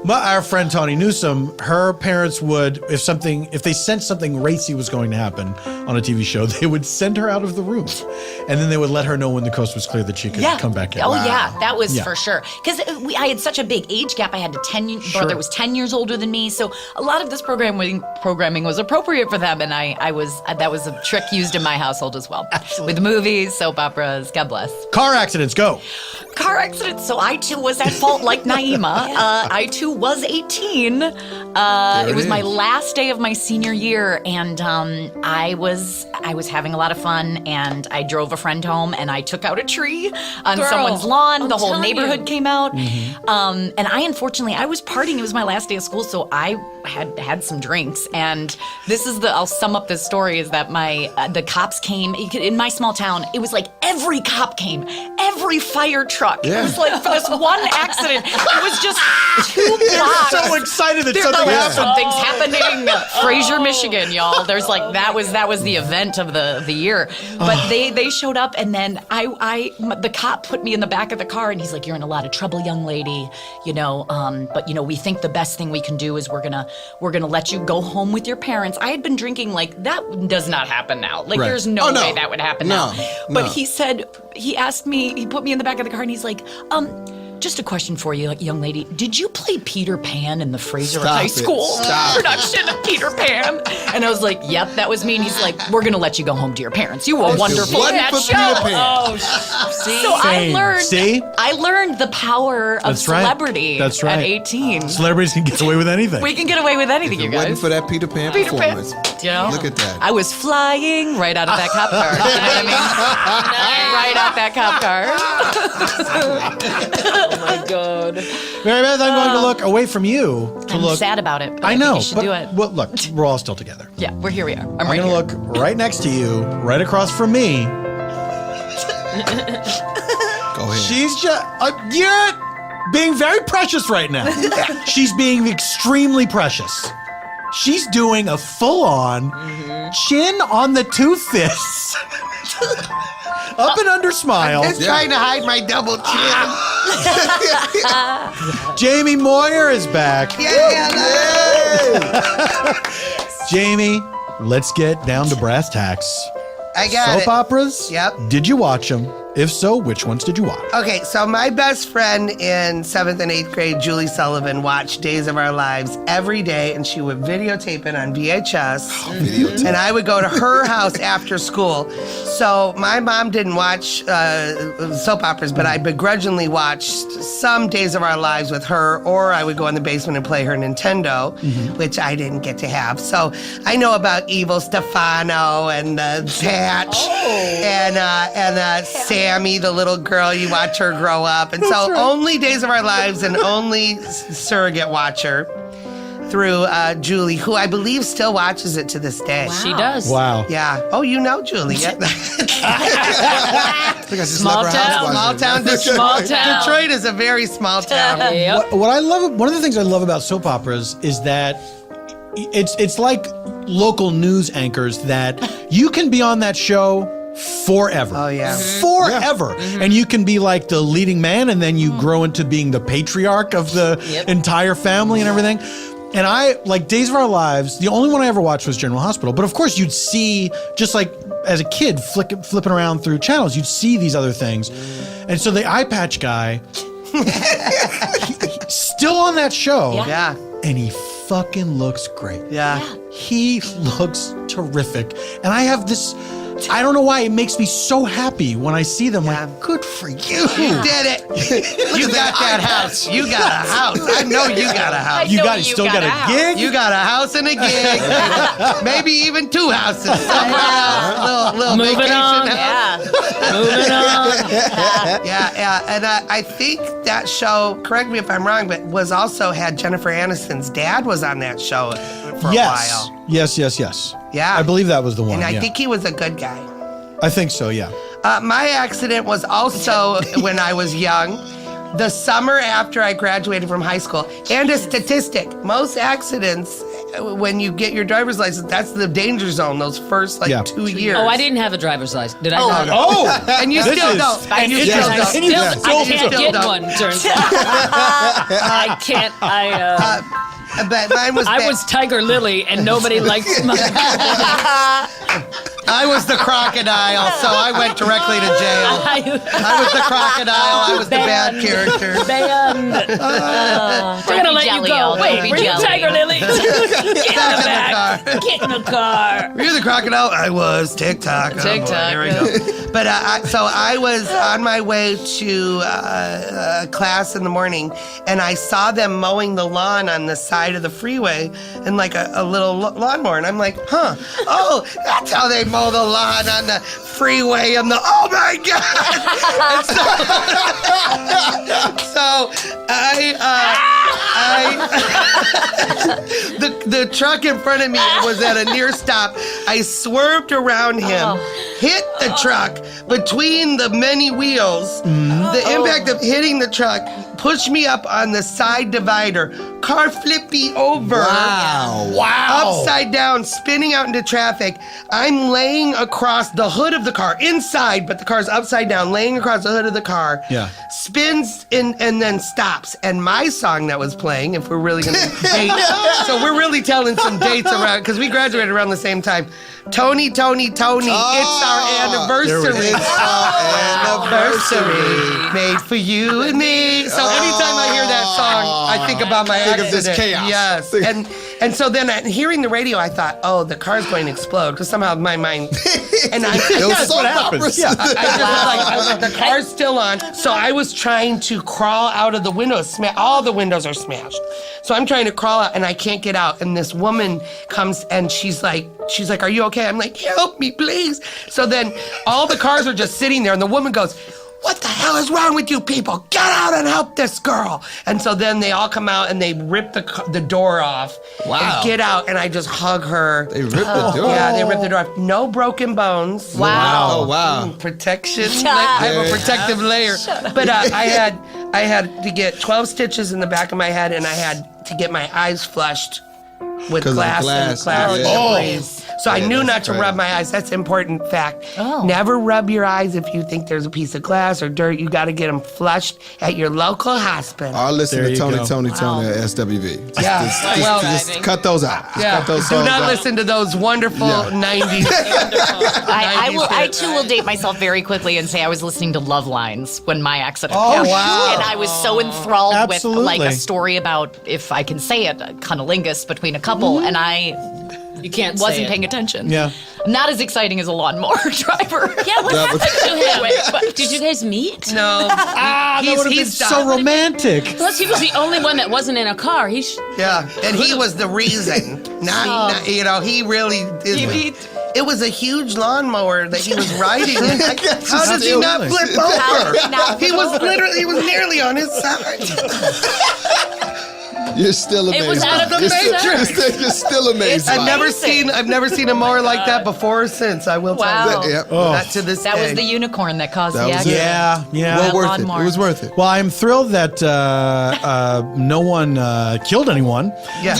Our friend Tawny Newsome, her parents would, if they sensed something racy was going to happen on a TV show, they would send her out of the room, and then they would let her know when the coast was clear that she could come back in. Oh, yeah, that was Yeah. for sure. Because I had such a big age gap. I had a brother was 10 years older than me, so a lot of this programming was appropriate for them, and that was a trick used in my household as well. Absolutely. With movies, soap operas, God bless. Car accidents, go. Car accident. So I too was at fault, like Nyima. I too was 18. It was my last day of my senior year, and I was having a lot of fun. And I drove a friend home, and I took out a tree on Girl, someone's lawn. I'm The whole telling neighborhood you. came out, and I was partying. It was my last day of school, so I had some drinks. And I'll sum up this story is that the cops came in my small town. It was like every cop came, every fire truck. Yeah. It was like for this one accident, it was just 2 blocks. so excited that They're something like, happened. something's happening. Fraser, Michigan, y'all. There's like that was the event of the year. But they showed up, and then the cop put me in the back of the car, and he's like, "You're in a lot of trouble, young lady. But we think the best thing we can do is we're gonna let you go home with your parents." I had been drinking, like, that does not happen now. Like, Right. there's no way that would happen now. But no. he asked me, he put me in the back of the car, and he's like, just a question for you, young lady. Did you play Peter Pan in the Fraser High School production of Peter Pan? And I was like, yep, that was me. And he's like, we're going to let you go home to your parents. You were wonderful in that for show. Peter Pan. Oh, see? So I See? learned the power of That's right. celebrity That's right. at 18. Celebrities can get away with anything. We can get away with anything, you It wasn't guys. for that Peter Pan performance. Look at that. I was flying right out of that cop car. You know what I mean? Right out that cop car. Oh my God. Maribeth, I'm going to look away from you to I'm look. sad about it. But I know, think you should but do it. well, look, we're all still together. Yeah, here we are. I'm I'm right going here. to look right next to you, right across from me. Go ahead. She's just, you're being very precious right now. She's being extremely precious. She's doing a full-on chin on the two fists, up and under smile. Just trying to hide my double chin. Jaime Moyer is back. Jamie, let's get down to brass tacks. I got Soap it. operas? Yep. Did you watch them? If so, which ones did you watch? Okay, so my best friend in 7th and 8th grade, Julie Sullivan, watched Days of Our Lives every day, and she would videotape it on VHS. And I would go to her house after school. So my mom didn't watch soap operas, but I begrudgingly watched some Days of Our Lives with her, or I would go in the basement and play her Nintendo, which I didn't get to have. So I know about Evil Stefano and Patch and Sammy, the little girl. You watch her grow up. And so only Days of Our Lives and only surrogate watcher through Julie, who I believe still watches it to this day. She does. Wow. Yeah. Oh, you know Julie. Yeah. Small town. Small town. Detroit is a very small town. Yep. What I love, one of the things I love about soap operas is that it's like local news anchors that you can be on that show forever. Oh, yeah. Forever. And you can be like the leading man, and then you grow into being the patriarch of the entire family and everything. And I, like Days of Our Lives, the only one I ever watched was General Hospital. But of course, you'd see, just like as a kid, flipping around through channels, you'd see these other things. And so the eye patch guy, still on that show. Yeah. And he fucking looks great. Yeah. He looks terrific. And I have this, I don't know why, it makes me so happy when I see them. Yeah. Like, good for you. You did it. You got that house. You got a house. I know you got a house. You know got, you still got got a a house. gig. You got a house and a gig. Maybe even 2 houses somewhere else. Little Moving vacation on. house. Moving on. Yeah. And I think that show, correct me if I'm wrong, but was also had Jennifer Aniston's dad was on that show for a while. Yes. Yeah. I believe that was the one. And I yeah. think he was a good guy. I think so, yeah. My accident was also when I was young, the summer after I graduated from high school. And a statistic, most accidents, when you get your driver's license, that's the danger zone, those first 2 years. Oh, I didn't have a driver's license. Did I not? Oh! And you This still is- don't. And you Yes, still don't. and you I still can't don't. get one, turns out. I can't. But mine was I bad. was Tiger Lily, and nobody liked my. I was the crocodile, so I went directly to jail. I was the crocodile. I was the bad character. We're gonna let jelly, you y'all. go. Don't Wait, be were you jelly. Tiger Lily? Get in the back. Get in the car. You're the crocodile. I was TikTok. Oh, boy, TikTok, here we go. But so I was on my way to class in the morning, and I saw them mowing the lawn on the side of the freeway in like a little lawnmower, and I'm like, huh? Oh, that's how they mow the lawn on the freeway. And oh my god! And so the truck in front of me was at a near stop. I swerved around him, hit the truck between the many wheels. The impact of hitting the truck push me up on the side divider, car flip me over. Wow. Upside down, spinning out into traffic. I'm laying across the hood of the car, inside, but the car's upside down, laying across the hood of the car. Yeah. Spins and then stops. And my song that was playing, if we're really going to date, so we're really telling some dates around, because we graduated around the same time. Tony, it's our anniversary. It's our anniversary. Made for you and me. So anytime I hear that song, I think about my Think of accident. this chaos. Yes. And so then hearing the radio, I thought, oh, the car's going to explode, because somehow my mind. And It was soap happens. operas. Yeah. I was like, the car's still on. So I was trying to crawl out of the windows. All the windows are smashed. So I'm trying to crawl out, and I can't get out. And this woman comes, and she's like, are you okay? I'm like, help me, please. So then all the cars are just sitting there, and the woman goes, what the hell is wrong with you people? Get out and help this girl. And so then they all come out and they rip the door off. Wow. And get out, and I just hug her. They ripped the door. Yeah, they ripped the door off. No broken bones. Wow. Oh, wow. Protection. Shut I have up. a protective layer. But I had to get 12 stitches in the back of my head, and I had to get my eyes flushed with 'Cause of the glass glass. and Oh. debris. So I knew that's not to right. rub my eyes. That's an important fact. Oh. Never rub your eyes if you think there's a piece of glass or dirt. You got to get them flushed at your local hospital. I'll listen There to you Tony go. at SWV. Yeah. Well, Just cut those out. Just yeah. cut those Do songs not out. listen to those wonderful Yeah. 90s. I too will date myself very quickly and say I was listening to Love Lines when my accident Oh, happened. wow. And I was so enthralled Absolutely. with like a story about, if I can say it, a cunnilingus between a couple, and I You can't wasn't say it. paying attention. Yeah. Not as exciting as a lawnmower driver. Yeah, what That was- happened to him? But did you guys meet? No. That would have been so romantic. Plus, he was the only one that wasn't in a car. Yeah, and he was the reason. Not he really is. It was a huge lawnmower that he was riding. Like, how did he not flip How over? did he not flip over? He was nearly on his side. You're still amazing. It was out of the You're still amazing. I've never seen a mower like that before or since. I will tell Wow. you. Yep. Not to this That day. was the unicorn that caused That the was it. accident. Yeah. Well worth lawnmower. it. It was worth it. Well, I'm thrilled that no one killed anyone. Yeah.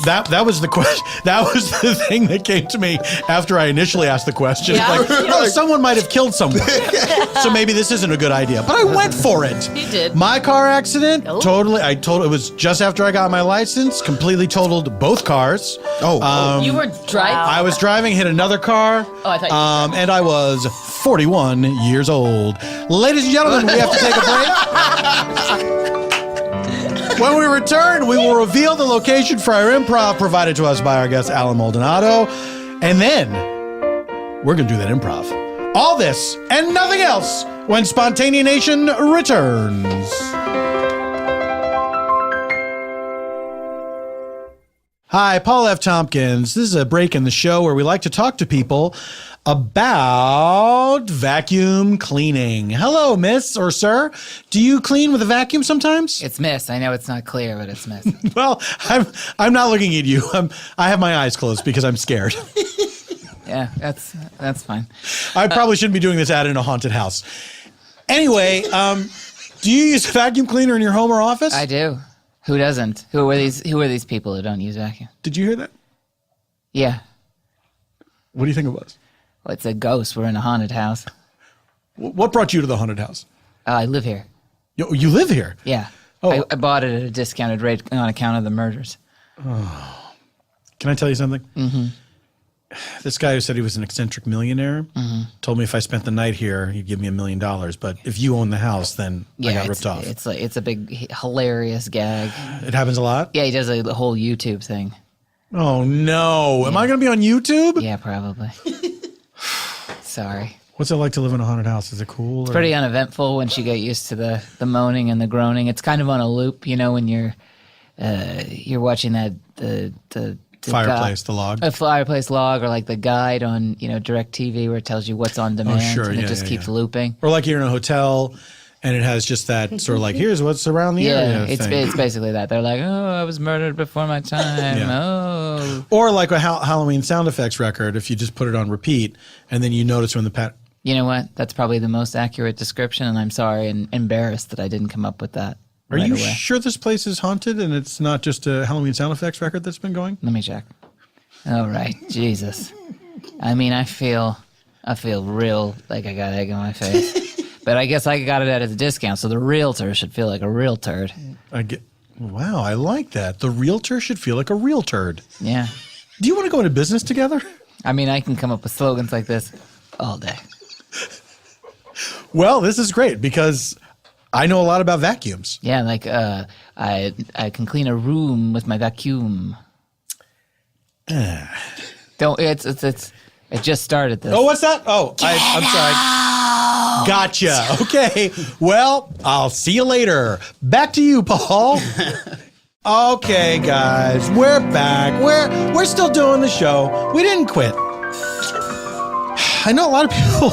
That was the question. That was the thing that came to me after I initially asked the question. Yeah. Like, oh, someone might have killed someone, so maybe this isn't a good idea. But I went for it. You did. My car accident, Oh. totally. It was just after I got my license. Completely totaled both cars. You were driving. I was driving, hit another car. Oh, I thought you were and I was 41 years old. Ladies and gentlemen, we have to take a break. When we return, we will reveal the location for our improv provided to us by our guest, Alan Maldonado. And then we're going to do that improv. All this and nothing else when Spontanea Nation returns. Hi, Paul F. Tompkins. This is a break in the show where we like to talk to people about vacuum cleaning. Hello, miss or sir. Do you clean with a vacuum sometimes? It's Miss. I know it's not clear, but it's Miss. Well, I'm not looking at you. I have my eyes closed because I'm scared. Yeah, that's fine. I probably shouldn't be doing this ad in a haunted house. Anyway, do you use a vacuum cleaner in your home or office? I do. Who doesn't? Who are these people who don't use vacuum? Did you hear that? Yeah. What do you think it was? Well, it's a ghost. We're in a haunted house. What brought you to the haunted house? I live here. You live here? Yeah. Oh. I bought it at a discounted rate on account of the murders. Can I tell you something? Mm-hmm. This guy who said he was an eccentric millionaire told me if I spent the night here, he'd give me $1 million. But if you own the house, then I got ripped off. It's a big hilarious gag. It happens a lot? Yeah, he does a whole YouTube thing. Oh, no. Am I going to be on YouTube? Yeah, probably. Sorry. What's it like to live in a haunted house? Is it cool? It's pretty uneventful once you get used to the moaning and the groaning. It's kind of on a loop, when you're watching that the Fireplace, the log. A fireplace log, or like the guide on DirecTV where it tells you what's on demand, sure, and yeah, it just yeah, keeps yeah. looping. Or like you're in a hotel and it has just that sort of like, here's what's around the area it's thing. it's basically that. They're like, oh, I was murdered before my time. Yeah. Oh, Or like a Halloween sound effects record, if you just put it on repeat and then you notice when the you know what? That's probably the most accurate description, and I'm sorry and embarrassed that I didn't come up with that. Are you sure this place is haunted and it's not just a Halloween sound effects record that's been going? Let me check. All right, Jesus. I mean, I feel real like I got egg on my face. But I guess I got it at a discount, so the realtor should feel like a real turd. Wow, I like that. The realtor should feel like a real turd. Yeah. Do you want to go into business together? I mean, I can come up with slogans like this all day. Well, this is great because I know a lot about vacuums. Yeah, like I can clean a room with my vacuum. Don't it just started this. Oh, what's that? Oh, I'm sorry. Gotcha. Okay. Well, I'll see you later. Back to you, Paul. Okay, guys, we're back. We're still doing the show. We didn't quit. I know a lot of people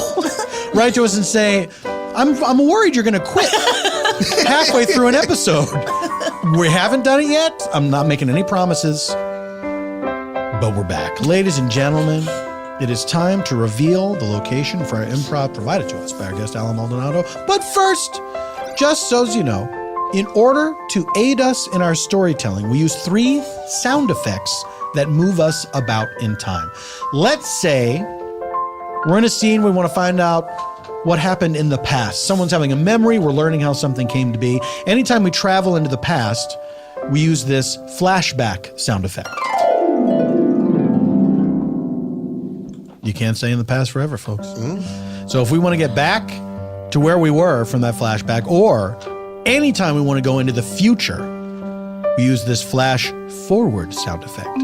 write to us and say, I'm worried you're going to quit halfway through an episode. We haven't done it yet. I'm not making any promises, but we're back. Ladies and gentlemen, it is time to reveal the location for our improv provided to us by our guest, Alan Maldonado. But first, just so you know, in order to aid us in our storytelling, we use 3 sound effects that move us about in time. Let's say we're in a scene, we want to find out what happened in the past. Someone's having a memory, we're learning how something came to be. Anytime we travel into the past, we use this flashback sound effect. You can't stay in the past forever, folks. So if we want to get back to where we were from that flashback, or anytime we want to go into the future, we use this flash forward sound effect.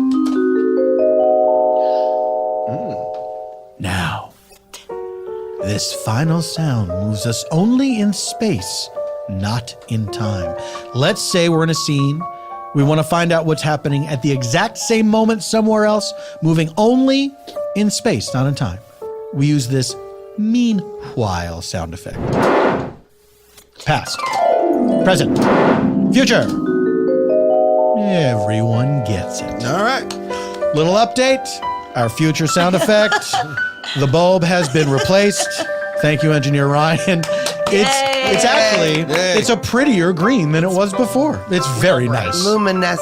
Now, this final sound moves us only in space, not in time. Let's say we're in a scene. We want to find out what's happening at the exact same moment somewhere else, moving only in space, not in time. We use this meanwhile sound effect. Past, present, future. Everyone gets it. All right. Little update. Our future sound effect. The bulb has been replaced. Thank you, Engineer Ryan. It's actually, it's a prettier green than it was before. It's very nice. Luminescent.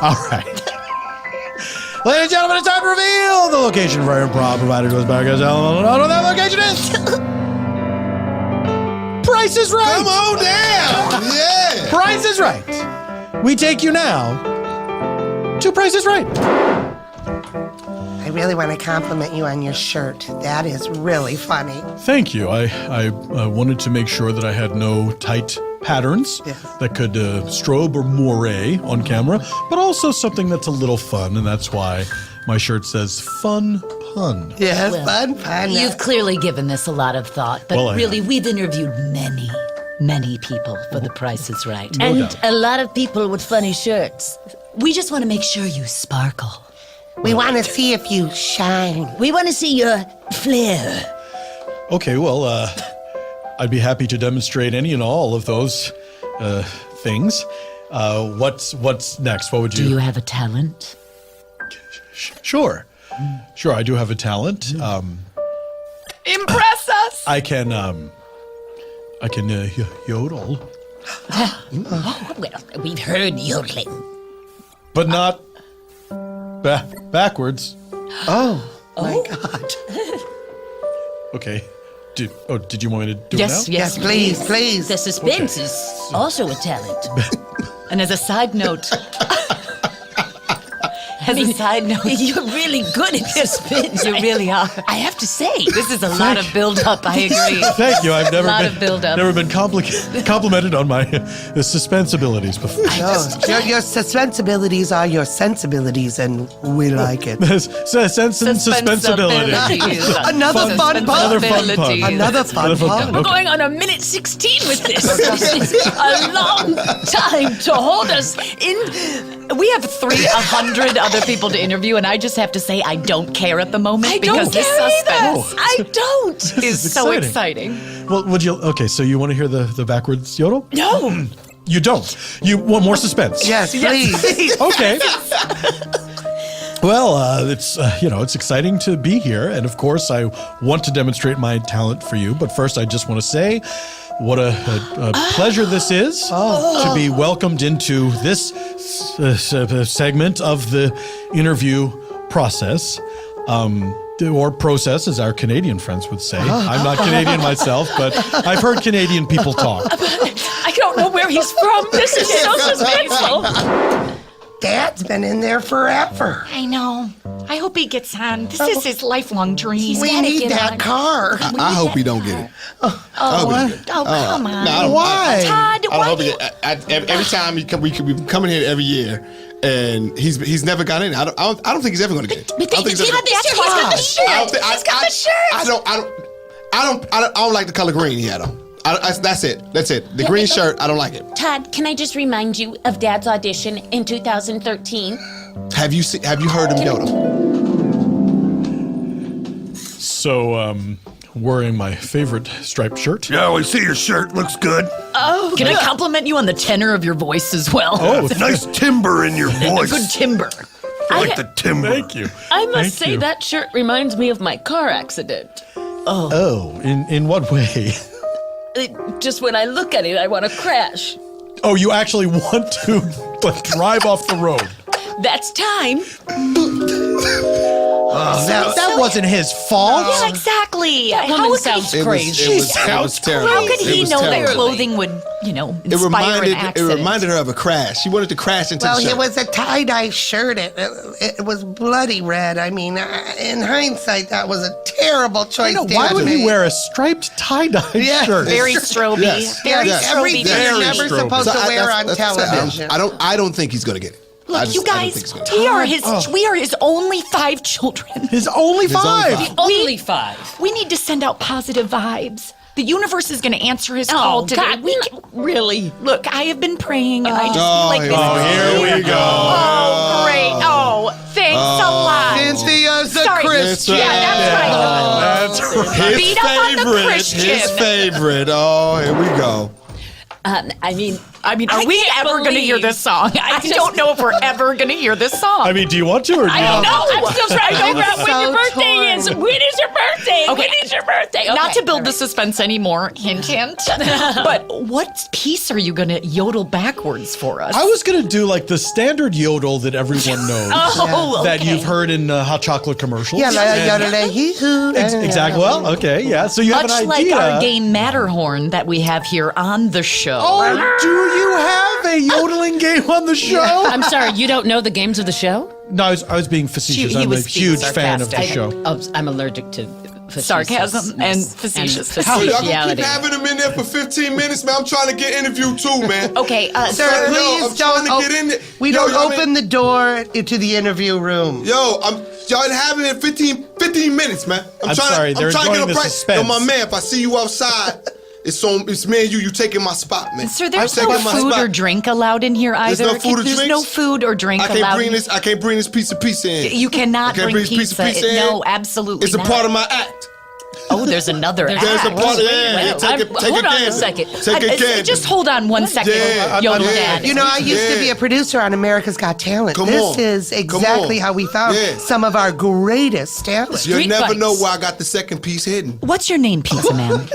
All right. Ladies and gentlemen, it's time to reveal the location for our improv provided to us by our guest, Alan Maldonado. That location is Price is Right. Come on down. Yeah. Price is Right. We take you now to Price is Right. I really want to compliment you on your shirt. That is really funny. Thank you. I wanted to make sure that I had no tight patterns that could strobe or moire on camera, but also something that's a little fun, and that's why my shirt says Fun Pun. Yes, fun. You've clearly given this a lot of thought, but Well, I really, have. we've interviewed many people for The Price is Right. No and doubt. a lot of people with funny shirts. We just want to make sure you sparkle. We want to see if you shine. We want to see your flair. Okay, well, I'd be happy to demonstrate any and all of those things. What's next? What would Do you have a talent? Sure, I do have a talent. Impress us! I can yodel, Well, we've heard yodeling. but not backwards. Oh my God. Okay. Did you want me to do Yes, it now? Yes, please. The suspense is also a talent. And as a side note, you're really good at suspense. You really are. I have to say, this is a lot of build-up. I agree. Thank you. I've never Lot of build-up. been complimented on my suspense abilities before. Your sensibilities are your sensibilities, and we like it. Sense and suspensibility. Another fun pun. Another fun pun. Another fun pun. We're going on a minute 16 with this. This is a long time to hold us in. We have 300 other people to interview, and I just have to say I don't care at the moment because this suspense I don't is so exciting. Well, okay, so you want to hear the backwards yodel? No. You don't. You want more suspense? Yes, please. Okay. Well, it's exciting to be here, and of course, I want to demonstrate my talent for you. But first, I just want to say, what a pleasure this is to be welcomed into this segment of the interview process. Or process, as our Canadian friends would say. I'm not Canadian myself, but I've heard Canadian people talk. I don't know where he's from. This is so suspenseful. Dad's been in there forever. I know. I hope he gets on. This is his lifelong dream. We need that car. I hope he don't get it. Come on. No, Why? Todd, I why don't do hope every time we come coming here every year, and he's never got in. I don't think he's ever going to get it. But I don't think he's got the shirt. He's got the shirt. I don't like the color green he had on. That's it. The green shirt, I don't like it. Todd, can I just remind you of Dad's audition in 2013? Have you heard him yodel? So, wearing my favorite striped shirt. Yeah, we see your shirt. Looks good. Oh, can I compliment you on the tenor of your voice as well? Oh, Nice timbre in your voice. Good timbre. I like the timbre. thank you. I must Thank say you. that shirt reminds me of my car accident. Oh, in what way? Just when I look at it, I want to crash. Oh, you actually want to drive off the road? That's time. That wasn't his fault. Yeah, exactly. That How woman could sounds he, crazy. It was terrible. how could he It was know that terrible. clothing would, inspire an It accident? reminded her of a crash. She wanted to crash into Well, the shirt. it was a tie-dye shirt. It was bloody red. I mean, in hindsight, that was a terrible choice. Why would he made. wear a striped tie-dye Yeah. shirt? Very stroby. Yes. Very Yes. stroby. Everything Very you're never strobe. supposed to wear on that's- television. I don't think he's gonna get it. Look, you I don't guys, think he's gonna we are his only 5 children. His only five. five. Only 5. We need to send out positive vibes. The universe is going to answer his call Oh, today. God, really? Look, I have been praying, and I just feel like this is here we go. Oh, great. Oh, thanks a lot. Cynthia's a Sorry. Christian. Yeah, that's right. That's right. Beat up on the Christian. His favorite. Oh, here we go. I mean, are we can't ever going to hear believe- this song? I don't know if we're ever going to hear this song. I mean, do you want to or do you I don't not? know. I'm still trying to figure out when so your birthday is. torn. When is your birthday? Okay. When is your birthday? Not Okay. to build the suspense anymore, hint, hint. But what piece are you going to yodel backwards for us? I was going to do like the standard yodel that everyone knows. Oh, That okay. you've heard in hot chocolate commercials. Yeah, And- Exactly. Well, okay, yeah. So you have Much an like idea. our game Matterhorn that we have here on the show. Oh, do you have a yodeling game on the show? I'm sorry, you don't know the games of the show? No, I was being facetious. He I'm a was being huge fan of the sarcastic. show. I'm allergic to Sarcasm and facetiousness. Y'all gonna keep Facetiality. having him in there for 15 minutes, man. I'm trying to get interviewed too, man. Okay, Sir, Yo, please I'm trying don't. to get in there. We Yo, don't y'all open the door into the interview room. Yo, y'all having it 15 minutes, man. I'm sorry, they're enjoying the suspense. Yo, my man, if I see you outside, it's me and you taking my spot, man. Sir, there's I'm no taking my food spot. or drink allowed in here either. no food or There's drinks? no food or drink I allowed. can't bring this piece of pizza in. You cannot I can't bring piece of pizza. in. No, absolutely It's a not. part of my act. Oh, there's another act. There's a part of well, take hold on again. a second. Take again. Just hold on one second, Yeah, Yodel yeah. Dad. You know, I used to be a producer on America's Got Talent. Come This on. is Come exactly on. how we found Yeah. some of our greatest talent. You'll Street never fights. know where I got the second piece hidden. What's your name, Pizza Man?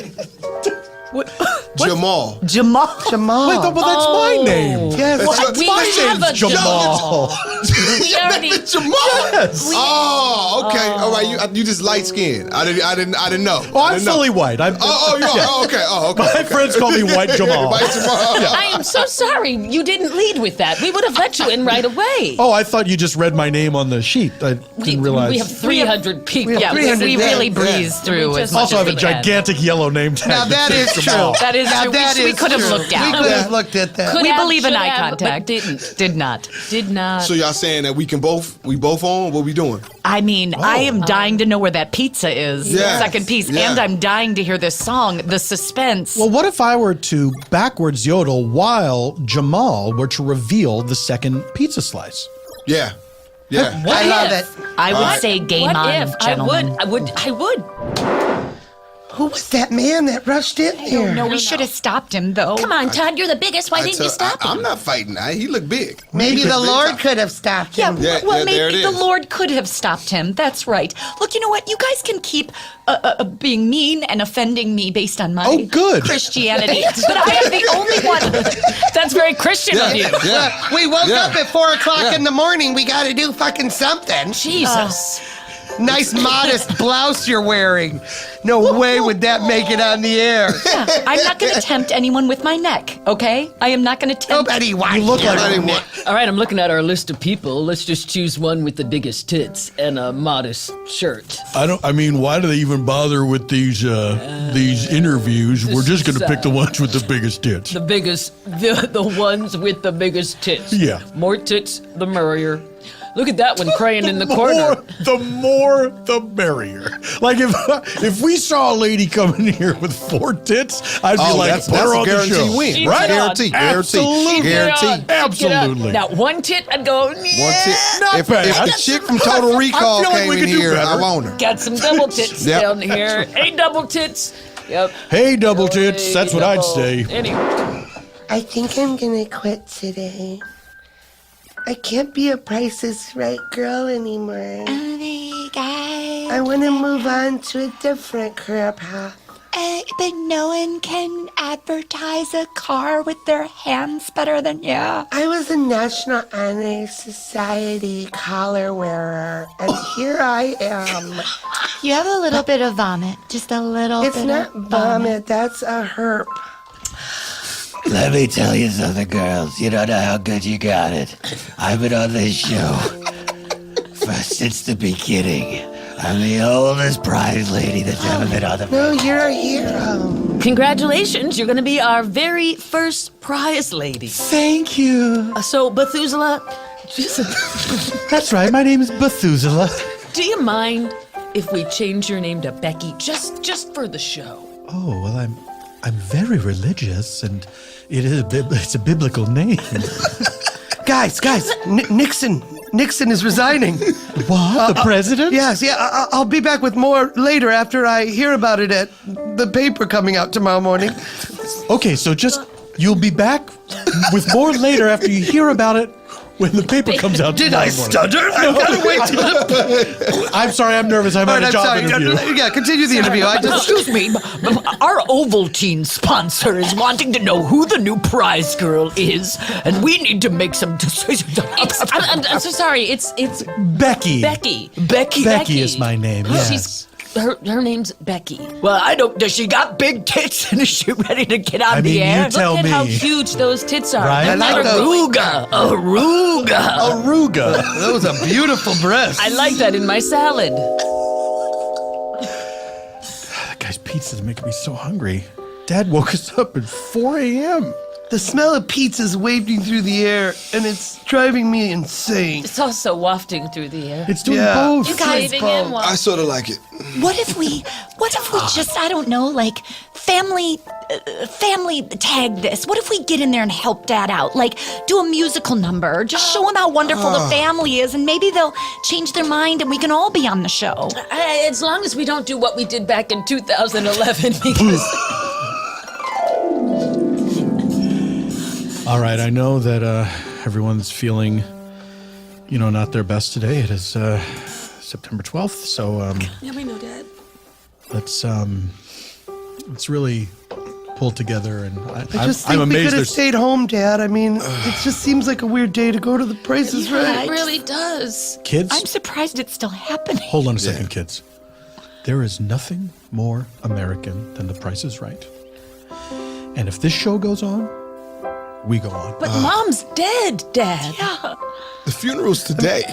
Jamal. Jamal. Jamal. Wait, well, that's my name. Yes. We My have name's a Jamal. We already. Jamal. Oh, okay. All right. You just light skinned. I didn't know. Oh, I I'm didn't know. fully white. You are. Oh, okay. Oh, okay. My friends call me White Jamal. White Jamal. I am so sorry you didn't lead with that. We would have let you in right away. Oh, I thought you just read my name on the sheet. I didn't realize. We have 300 people. Yeah, we 300 really days. breezed through We as just- much also as have a we can. gigantic yellow name tag. Now that says is Jamal. true. That is Now true. that We is could have true. looked at. We could have looked at that. Could We have, believe in should eye have, but contact. didn't. Did not. Did not. So y'all saying that we both on? What we doing? I mean, I am dying to know where that pizza is. Yeah. Second piece. Yeah. And I'm dying to hear this song. The suspense. Well, what if I were to backwards yodel while Jamal were to reveal the second pizza slice? Yeah. Yeah. What I love if? it. I would All right. say game What on, if? gentlemen. I would. Who was that man that rushed in there? No, we should have stopped him, though. Come on, Todd, you're the biggest. Why didn't you stop him? I'm not fighting. He looked big. Maybe the Lord could have stopped Yeah, him. well, there maybe it the is. Lord could have stopped him. That's right. Look, you know what? You guys can keep being mean and offending me based on my Oh, good. Christianity. But I am the only one. That's very Christian of you. Yeah. We woke up at 4 o'clock in the morning. We got to do fucking something. Jesus. Nice modest blouse you're wearing. No way would that make it on the air. I'm not going to tempt anyone with my neck, okay? I am not going to tempt. Nobody wants you. look like Anyway, All right, I'm looking at our list of people. Let's just choose one with the biggest tits and a modest shirt. I mean, why do they even bother with these interviews? We're just going to pick the ones with the biggest tits. The ones with the biggest tits. Yeah. More tits, the merrier. Look at that one crying in the corner. The more, the merrier. Like if we saw a lady coming here with 4 tits, I'd be like, that's put her a on the guarantee show. win. Right? Guarantee. Absolutely. Guarantee. Absolutely. Now, one tit, I'd go, One tit. Not If bad. the chick from Total Recall I feel like came we in could do here, I better. want her. got some double tits Yep. down here. Hey, double tits. Yep. Hey, double tits. That's what I'd say. Anyway. I think I'm gonna quit today. I can't be a Price is Right girl anymore. I want to move on to a different career path. But no one can advertise a car with their hands better than you. I was a National Honor Society collar wearer, and here I am. You have a little bit of vomit. Just a little It's bit not of vomit, that's a herp. Let me tell you something, girls. You don't know how good you got it. I've been on this show since the beginning. I'm the oldest prize lady that's ever been on the... No, you're a hero. Congratulations, you're going to be our very first prize lady. Thank you. So, Bethuselah, That's right. My name is Bethuselah. do you mind if we change your name to Becky just for the show? Oh, well, I'm very religious, and it's a biblical name. Guys, Nixon is resigning. What? The president? Yes, I'll be back with more later after I hear about it at the paper coming out tomorrow morning. Okay, so you'll be back with more later after you hear about it when the paper comes out Did I tomorrow morning. stutter? I gotta wait till I'm sorry, I'm nervous. I'm at a job interview. Yeah, continue the interview. Excuse me, our Ovaltine sponsor is wanting to know who the new prize girl is, and we need to make some decisions. I'm so sorry. It's Becky. Becky. Becky is my name, yes. She's her name's Becky. Well, I don't. Does she got big tits, and is she ready to get on I mean, the air? you tell Look at how me. huge those tits are. Right? They're I not like going- Aruga. Aruga. Those are beautiful breasts. I like that in my salad. That guy's pizza's making me so hungry. Dad woke us up at 4 a.m. The smell of pizza's wafting through the air, and it's driving me insane. It's also wafting through the air. It's doing Yeah. both. You guys, I sort of like it. what if we just, I don't know, like family tag this? What if we get in there and help Dad out? Like do a musical number, just show him how wonderful the family is, and maybe they'll change their mind and we can all be on the show. As long as we don't do what we did back in 2011, because All right, I know that everyone's feeling, not their best today. It is September 12th, so yeah, I know, Dad. let's really pull together. And I just think we could have stayed home, Dad. I mean, it just seems like a weird day to go to the Price is Right. It really does. Kids, I'm surprised it's still happening. hold on a second, kids. There is nothing more American than The Price is Right. And if this show goes on, we go on. But Mom's dead, Dad. Yeah. The funeral's today.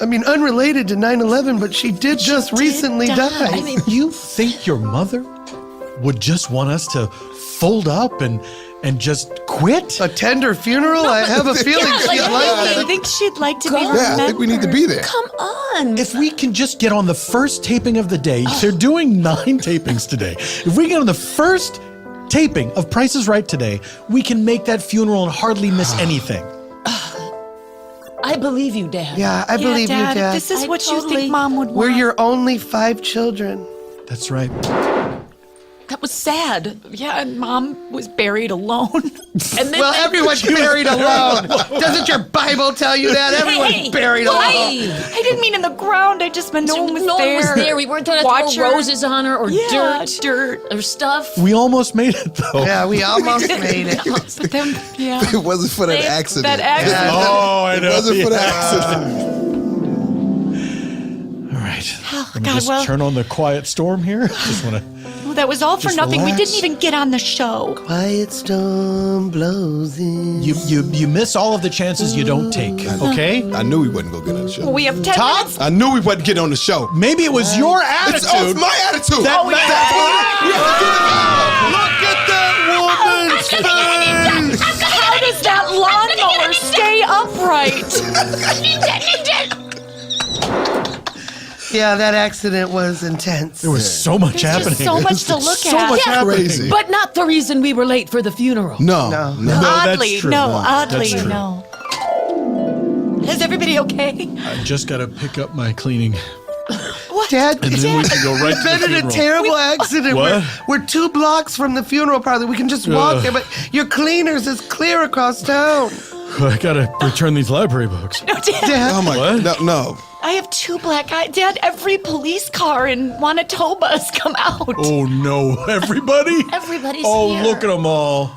I mean, unrelated to 9/11, but she did just recently die. I mean, You think your mother would just want us to fold up and just quit? A tender funeral? I have a feeling yeah, she'd like, like I that. think she'd like to be Go. Yeah, I think we need to be there. come on. If we can just get on the first taping of the day, they're doing 9 tapings today. If we get on the first taping of Price is Right today, we can make that funeral and hardly miss anything. I believe you, Dad. Yeah, I believe you, Dad. This is I what you totally- think Mom would want. We're your only 5 children. That's right. That was sad. Yeah, and Mom was buried alone. And then Well, everyone's buried alone. Doesn't your Bible tell you that? Everyone's buried alone. I didn't mean in the ground. I just meant no one was there. We weren't going to Watch throw her. roses on her or dirt or stuff. We almost made it, though. Yeah, we almost made it. It wasn't for that accident. That accident. Oh, I It know. wasn't for that accident. All right. Oh, Let me God, just well, turn on the quiet storm here. Just want to. that was all for Just nothing. relax. We didn't even get on the show. Quiet storm blows in. You miss all of the chances you don't take. Okay. I knew we wasn't gonna get on the show. Well, we have 10 Todd? minutes. I knew we wasn't getting on the show. Maybe it was your attitude. It's my attitude. That Look at that woman's face. How does that lawnmower stay upright? Yeah, that accident was intense. There was so much happening. Just so much to look so at. much Yeah. happening. Crazy. But not the reason we were late for the funeral. No. Oddly, that's true. oddly, That's true. no. Is everybody okay? I just got to pick up my cleaning. What? Dad, And then we can go right to the been in a funeral. terrible accident. What? We're 2 blocks from the funeral parlor. We can just walk there, but your cleaners is clear across town. I got to return these library books. No, Dad. Dad, Oh my What? God. No. I have 2 black eyes. Dad, every police car in Manitoba has come out. Oh, no. Everybody? Everybody's Oh, here. look at them all.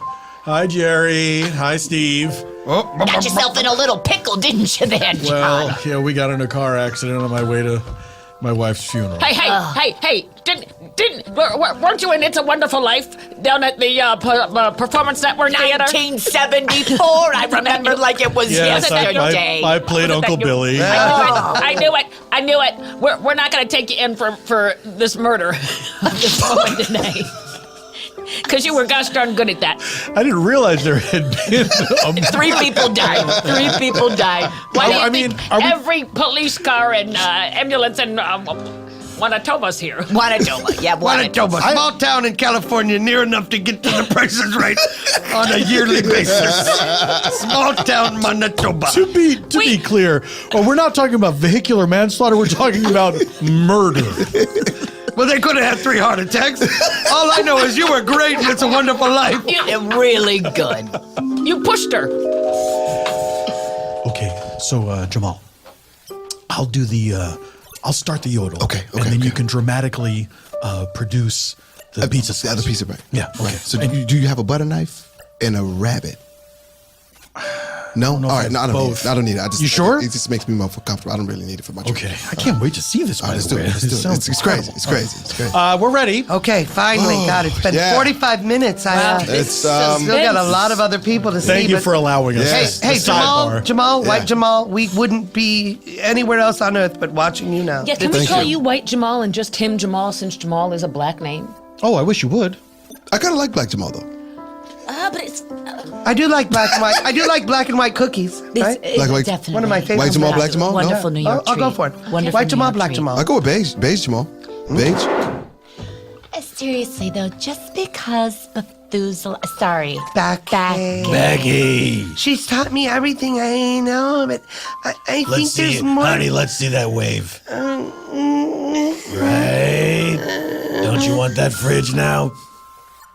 Hi, Jerry. Hi, Steve. Got yourself in a little pickle, didn't you, there, John? Well, yeah, we got in a car accident on my way to my wife's funeral. Hey! Weren't you in It's a Wonderful Life down at the Performance Network Theater? 1974. I remember like it was Yes, yesterday. I played Uncle Billy. I knew it. We're not going to take you in for this murder of this woman tonight. Because you were gosh darn good at that. I didn't realize there had been 3 people died. 3 people died. Why do you I think mean, are we- every police car and ambulance in Manitoba's here? Manitoba. Yeah, Manitoba, small town in California, near enough to get to the prices right on a yearly basis. Small town Manitoba. To be clear, we're not talking about vehicular manslaughter. We're talking about murder. Well, they could have had 3 heart attacks. All I know is you were great and It's a Wonderful Life. You're really good. You pushed her. Okay, so Jamal, I'll do I'll start the yodel. Okay, and then okay. you can dramatically produce the pizza The other slice. pizza bread. Yeah, okay. Right. So do you have a butter knife and a rabbit? No? know if All I right, no, I have don't need both. it. I don't need it. You sure? It just makes me more comfortable. I don't really need it for my Okay, children. I can't wait to see this. All By right, let's the do way, it. Let's do it. sounds It's crazy. incredible. It's crazy. It's crazy. We're ready. Okay, finally. God, it's been yeah. 45 minutes. It's Still got a lot of other people to see. Thank you but- for allowing us. Yeah. this- Hey, this Jamal, sidebar. Jamal, Yeah. White Jamal, we wouldn't be anywhere else on earth but watching you now. Yeah, can we Thank call you. you White Jamal and just him Jamal since Jamal is a black name? Oh, I wish you would. I kind of like Black Jamal, though. But it's I do like black and white. I do like black and white cookies. Right? Black, white- definitely One of my favorites. White Jamal, Black Jamal? Wonderful New York I'll go treat. for it. Wonderful White New Jamal, York black treat. Jamal. I go with beige. Beige Jamal. Beige. Seriously though, just because Methuselah, sorry, Becky. Becky, She's taught me everything I know, but I think let's see there's it. more. Honey, let's see that wave. Right? Don't you want that fridge now?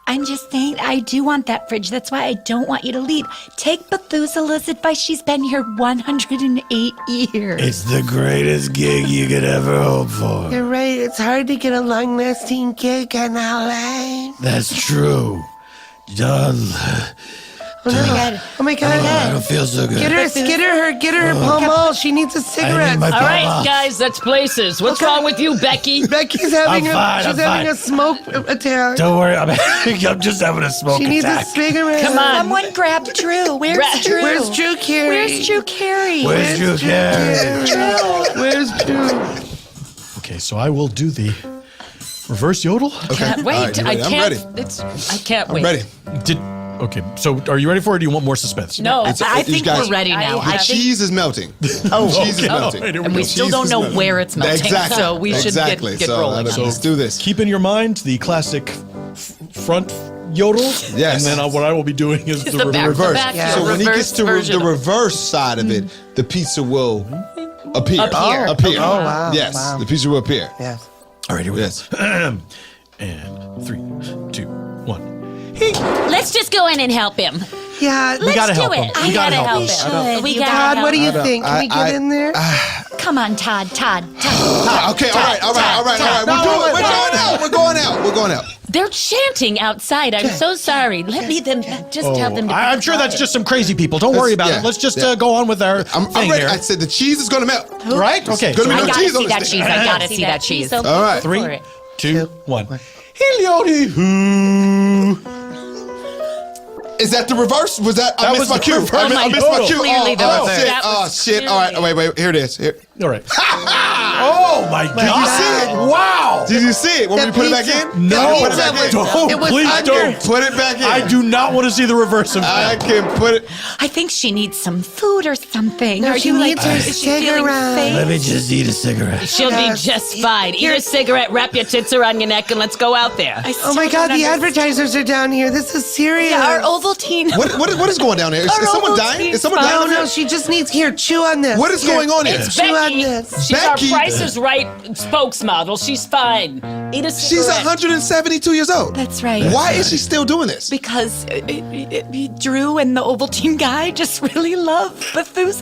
I'm just saying I do want that fridge. That's why I don't want you to leave. Take Methuselah's advice. She's been here 108 years. It's the greatest gig you could ever hope for. You're right. It's hard to get a long-lasting gig in LA. That's true. Oh my God! I don't feel so good. Get her Pall Mall. She needs a I cigarette. need my All right, Pall Mall. guys, that's places. What's wrong with you, Becky? Becky's having I'm she's fine, I'm having fine. a smoke attack. Don't worry, I'm just having a smoke She needs a attack. cigarette. Come on. Someone grab Drew. Where's Drew? Where's Drew Carey? Where's Drew Carey? Where's Drew Carey? Where's Drew? Okay, so I will do the reverse yodel. Can't wait. All right, you I ready? I'm can't. ready. I can't wait. Ready. So are you ready for it, or do you want more suspense? No, It's- I you think guys- we're ready now. The cheese is melting. Oh, cheese is okay. melting. Right, here And we go. still Cheese don't is know melting. where it's melting, Exactly. so we should exactly. get so rolling. let's do this. Keep in your mind the classic front yodel. Yes. And then what I will be doing is the the back. reverse. Reverse. back, Yeah. So when he reverse gets to version the of- reverse side of it, the pizza will appear. Appear. Appear. Oh, wow. Yes, Wow. the pizza will appear. Yes. All right, here we Yes. go. And 3, 2, 1. Let's just go in and help him. Yeah, We gotta Let's help do him. it. We gotta help him. We gotta Todd, help what do you him. think? Can we get in there? Come on, Todd. Okay, all right. We're going out. They're chanting outside. I'm so sorry. Let me just tell them to be I'm sure that's quiet. just some crazy people. Don't worry about yeah, it. Let's just yeah. go on with our I'm thing ready. here. I said the cheese is gonna melt. Right? Okay. Gonna be I no gotta cheese on see this that thing. cheese. I gotta see that cheese. So All right. go for 3, it. 2, 1. Hee-yo-dee-hoo. Is that the reverse? Was that? I That missed was my the cue. reverse. I missed my cue. Clearly the Oh reverse. shit! That Oh was shit! All right, wait. Here it is. Here. All right. Oh my God. Did you see it? Wow. Did you see it? Want me to put it back in? No. Put it back in. Don't. It was Please under. don't. Put it back in. I do not want to see the reverse of I that. can put it. I think she needs some food or something. No, Are she you like, needs her is she feeling cigarette. faint? Let me just eat a cigarette. She'll be just fine. Eat a cigarette, wrap your tits around your neck, and let's go out there. I Oh my still God, don't the understand. advertisers are down here. This is serious. Yeah, our Ovaltine. What is going down there? Is someone dying? Is someone dying Oh on no, here? she just needs here. Chew on this. What is Here. going on here? It's Chew on Becky. this. She's Becky. our Price is Right spokesmodel. She's fine. Eat a She's cigarette. 172 years old. That's right. Why is she still doing this? Because Drew and the Ovaltine guy just really love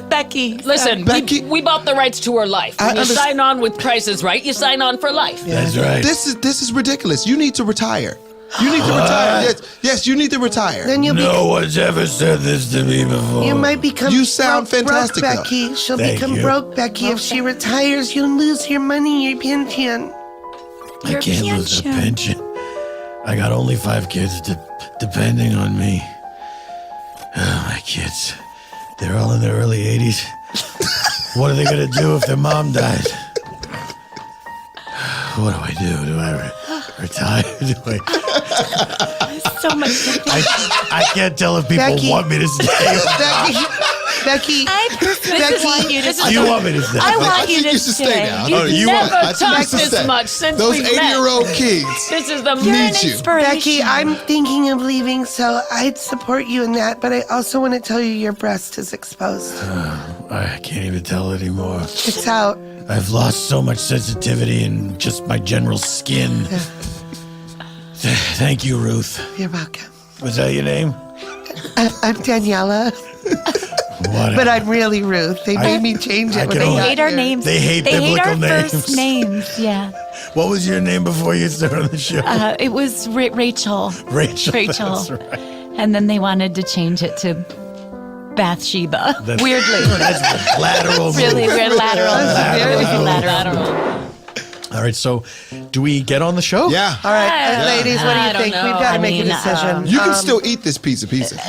Becky. Listen, Becky- we bought the rights to her life. I When you understand- sign on with Price is Right, you sign on for life. That's right. This is ridiculous. You need to retire. You need to retire. Yes, you need to retire. Then you'll No one's ever said this to me before. You might become You sound broke, fantastic, though. Becky. She'll Thank become you. broke, Becky. If she retires, you'll lose your money, your pension. I can't lose a pension. I got only 5 kids depending on me. Oh, my kids. They're all in their early 80s. What are they going to do if their mom dies? What do I do? Do I retire? Do I... So much. I can't tell if people Becky. want me to stay. Becky, I personally want you to stay. You want me to stay? I want I you think to you should stay now. You've You never want- I think you talked should this stay. much since Those we met. 80-year-old kids. This is the You're an Need you. inspiration. Becky, I'm thinking of leaving, so I'd support you in that. But I also want to tell you your breast is exposed. I can't even tell anymore. It's out. I've lost so much sensitivity and just my general skin. Thank you, Ruth. You're welcome. Was that your name? I'm Daniela, What? but I'm really Ruth. They made me change I it when can I only- got Hate our here. names. They hate They hate our biblical first names. names. Yeah. What was your name before you started the show? It was Rachel. Rachel. Rachel. That's right. And then they wanted to change it to Bathsheba. Weirdly. That's lateral. Really weird lateral. Lateral. Lateral. All right. So, do we get on the show? Yeah. All right, ladies, what do I you don't think? know. We've got to I make a mean, decision. You can still eat this pizza.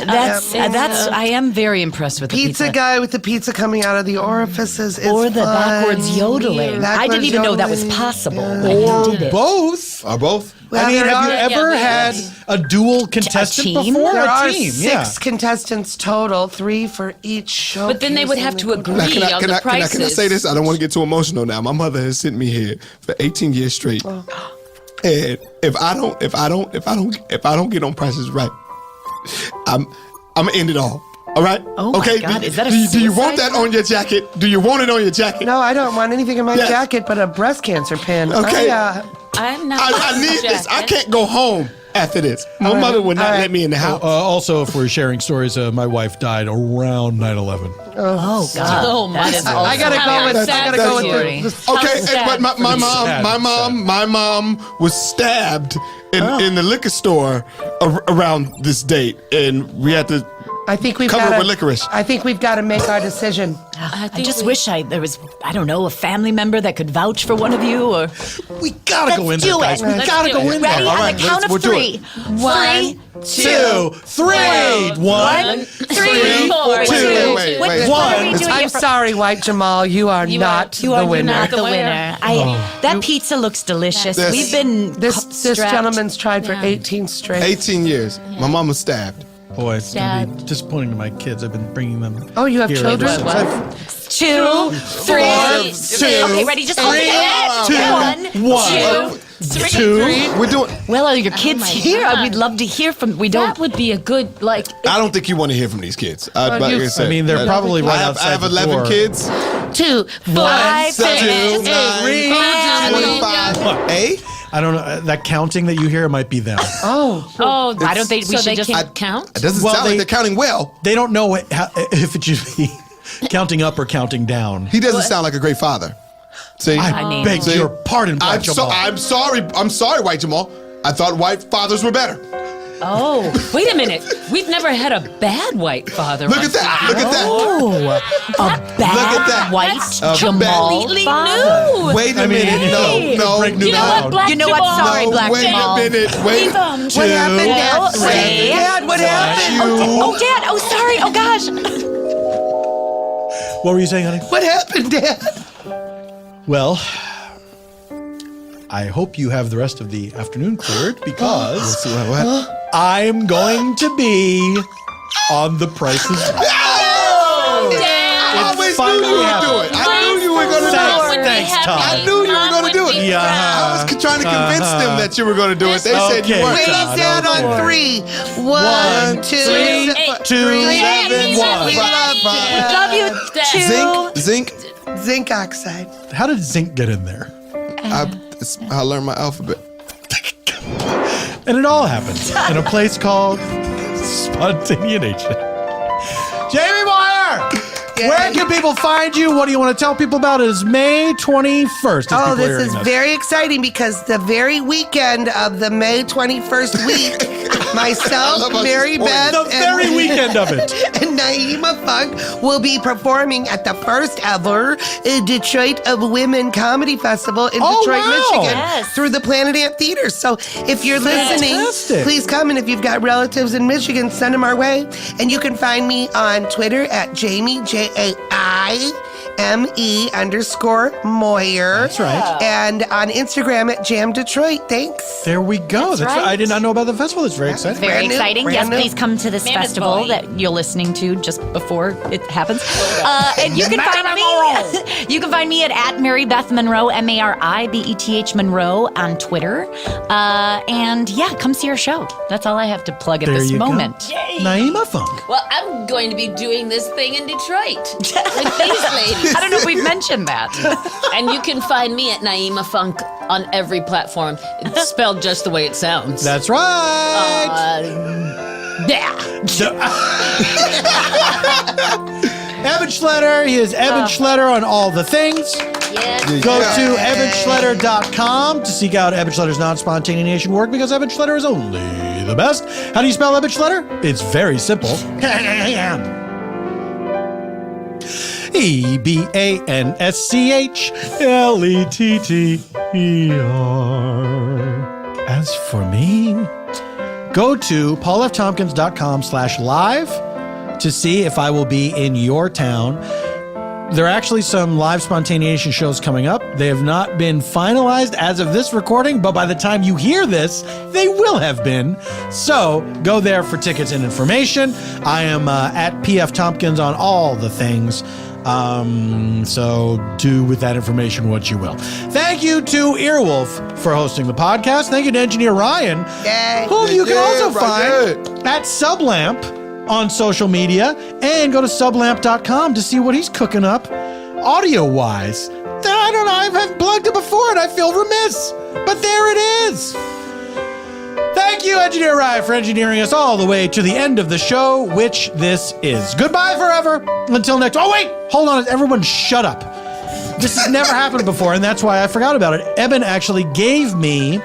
That's I am very impressed with the Pizza pizza. guy with the pizza coming out of the orifices is Or the fun. backwards yodeling. I didn't even know that was yodeling. possible. when you did it. Both. Are both? Well, I mean, there have you are- ever had a dual contestant team? before? There a are team, 6 contestants total, 3 for each show. But then they would have to agree on the prices. Can I say this? I don't want to get too emotional now. My mother has sent me here for 18 years straight. And if I don't get on Prices Right, I'm gonna end it all. All right? Oh my okay? God, is that a do you want suicide that on your jacket? Do you want it on your jacket? No, I don't want anything in my Yes. jacket but a breast cancer pin. Okay. I'm not. I need this. I can't go home after this. My mother would not let me in the house. Also, if we're sharing stories, my wife died around 9/11. Oh God. Oh my! I gotta go with. I gotta go story. with the. Okay, but my sad. mom was stabbed in the liquor store around this date, and we had to I think we've cover got it with licorice. I think we've got to make our decision. I just wish there was, I don't know, a family member that could vouch for one of you, or We gotta go in there, do guys. it. We Let's gotta do go it. in ready there. All on right, the count of we'll do it. 3. 1, 2, 3. 1, 3, 4, two. 2. Wait. What are One. we doing I'm here for? sorry, White Jamal. You are not You the are winner. not the The winner. winner. That pizza looks delicious. This- We've been This strapped. gentleman's tried for 18 straight. 18 years. My mom was stabbed. Boy, it's gonna be disappointing to my kids. I've been bringing them. Oh, you have here children? ever since. 2, 3. Okay, ready? Just hold it. 1, 2, 3. We're doing. Well, are your kids here? We'd love to hear from. We don't. That would be a good like. I don't think you want to hear from these kids. I mean, they're probably right I have outside the 11 door. kids. 2, 5, 7, 6, 9, 25. Hey, I don't know. That counting that you hear might be them. Oh, Why don't they? We so should they just can't count? It doesn't sound like they're counting well. They don't know if it should be counting up or counting down. He doesn't sound like a great father. See? I beg your pardon, White Jamal. I'm sorry, White Jamal. I thought white fathers were better. Oh, wait a minute. We've never had a bad white father. Look at that. Look at that. Oh, a bad Look at that. white A Jamal completely father. new. Wait a minute. No. You know what, Black You know what? Jamal? Sorry, Black wait Jamal. a minute. Wait. What happened, Dad? Say. Dad, what happened? Oh, Dad. Oh, sorry. Oh, gosh. What were you saying, honey? What happened, Dad? Well, I hope you have the rest of the afternoon cleared because What? I'm going to be on The Price is Right. I always knew you would do it. I knew you were going to do it. Thanks, Tom. I knew you were going to do it. Yeah. I was trying to convince them that you were going to do it. They said you Okay. weren't. Wait, Dad, on 3. 1, 2, 3, 2, 7, 1. We love you. Love you too. Zinc. Zinc oxide. How did zinc get in there? I learned my alphabet. And it all happens in a place called Spontaneanation. Jaime Moyer! Where can people find you? What do you want to tell people about? It is May 21st. Oh, this is very exciting because the very weekend of the May 21st week, myself, Maribeth, the very weekend of it. and Nyima Funk will be performing at the first ever Detroit of Women Comedy Festival in Detroit, wow. Michigan, Yes. through the Planet Ant Theater. So if you're listening, Fantastic. please come. And if you've got relatives in Michigan, send them our way. And you can find me on Twitter at Jaime, JAIME_Moyer. That's right. And on Instagram at Jam Detroit. Thanks. There we go. That's right. I did not know about the festival. It's very exciting. Very Brand new, exciting. brand Yes, new. please come to this Mammoth festival boy. that you're listening to just before it happens. And you can find me. You can find me at Maribeth Monroe, Maribeth Monroe on Twitter. And yeah, come see our show. That's all I have to plug at There this you go. moment. Naima Funk. Well, I'm going to be doing this thing in Detroit with these ladies. I don't know if we've mentioned that. And you can find me at Nyima Funk on every platform. It's spelled just the way it sounds. That's right. Yeah. Eban Schletter. He is Eban Schletter on all the things. Go to ebanschletter.com to seek out Eban Schletter's non-spontaneation work because Eban Schletter is only the best. How do you spell Eban Schletter? It's very simple. EbanSchletter. As for me, go to paulftompkins.com/live to see if I will be in your town. There are actually some live spontaneation shows coming up. They have not been finalized as of this recording, but by the time you hear this, they will have been. So go there for tickets and information. I am at PF Tompkins on all the things. So do with that information what you will. Thank you to Earwolf for hosting the podcast. Thank you to Engineer Ryan, Yay. whom you can also Ryan. find at Sublamp on social media, and go to sublamp.com to see what he's cooking up audio-wise. I don't know, I've plugged it before and I feel remiss, but there it is. Thank you, Engineer Ryan, for engineering us all the way to the end of the show, which this is. Goodbye forever. Until next. Oh, wait, hold on. Everyone shut up. This has never happened before, and that's why I forgot about it. Eban actually gave me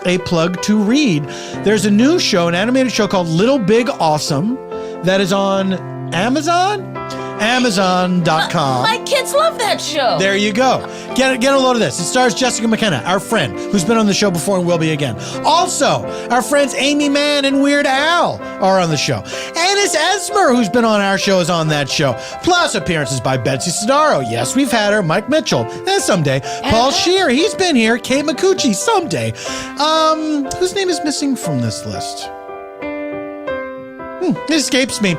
a plug to read. There's a new show, an animated show called Little Big Awesome that is on Amazon? Amazon.com. My kids love that show. There you go. Get a load of this. It stars Jessica McKenna, our friend, who's been on the show before and will be again. Also, our friends Amy Mann and Weird Al are on the show. Anis Esmer, who's been on our show, is on that show. Plus appearances by Betsy Sidaro. Yes, we've had her. Mike Mitchell. Someday. Paul Scheer. He's been here. Kate McCucci. Someday. Whose name is missing from this list? It escapes me.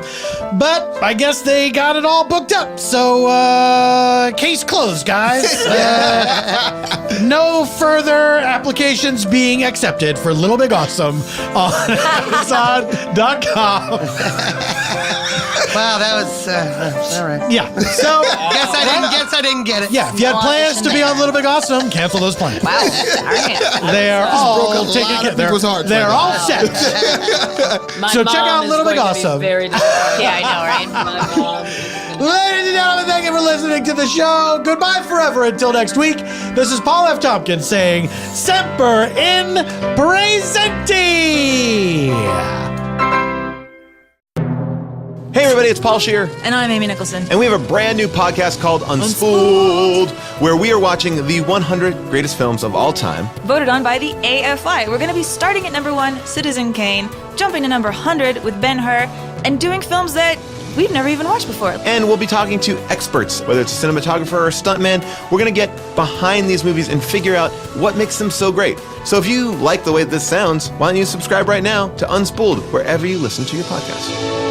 But I guess they got it all booked up. So, case closed, guys. No further applications being accepted for Little Big Awesome on Amazon.com. Wow, that was all right. Yeah. So Guess I didn't get it. yeah, if you had plans to be on Little Big Awesome, cancel those plans. Wow. All right. They are all broke a taken lot care. of people's hearts They're right all now. set. My So check mom out is Little Big going to be Awesome. Very disappointed. Yeah, I know, right? My mom is gonna Ladies and gentlemen, thank you for listening to the show. Goodbye forever until next week. This is Paul F. Tompkins saying, Semper in Presenti. Hey everybody, it's Paul Scheer, And I'm Amy Nicholson. and we have a brand new podcast called Unspooled, where we are watching the 100 greatest films of all time. Voted on by the AFI. We're going to be starting at number 1, Citizen Kane, jumping to number 100 with Ben-Hur, and doing films that we've never even watched before. And we'll be talking to experts, whether it's a cinematographer or a stuntman. We're going to get behind these movies and figure out what makes them so great. So if you like the way this sounds, why don't you subscribe right now to Unspooled, wherever you listen to your podcast.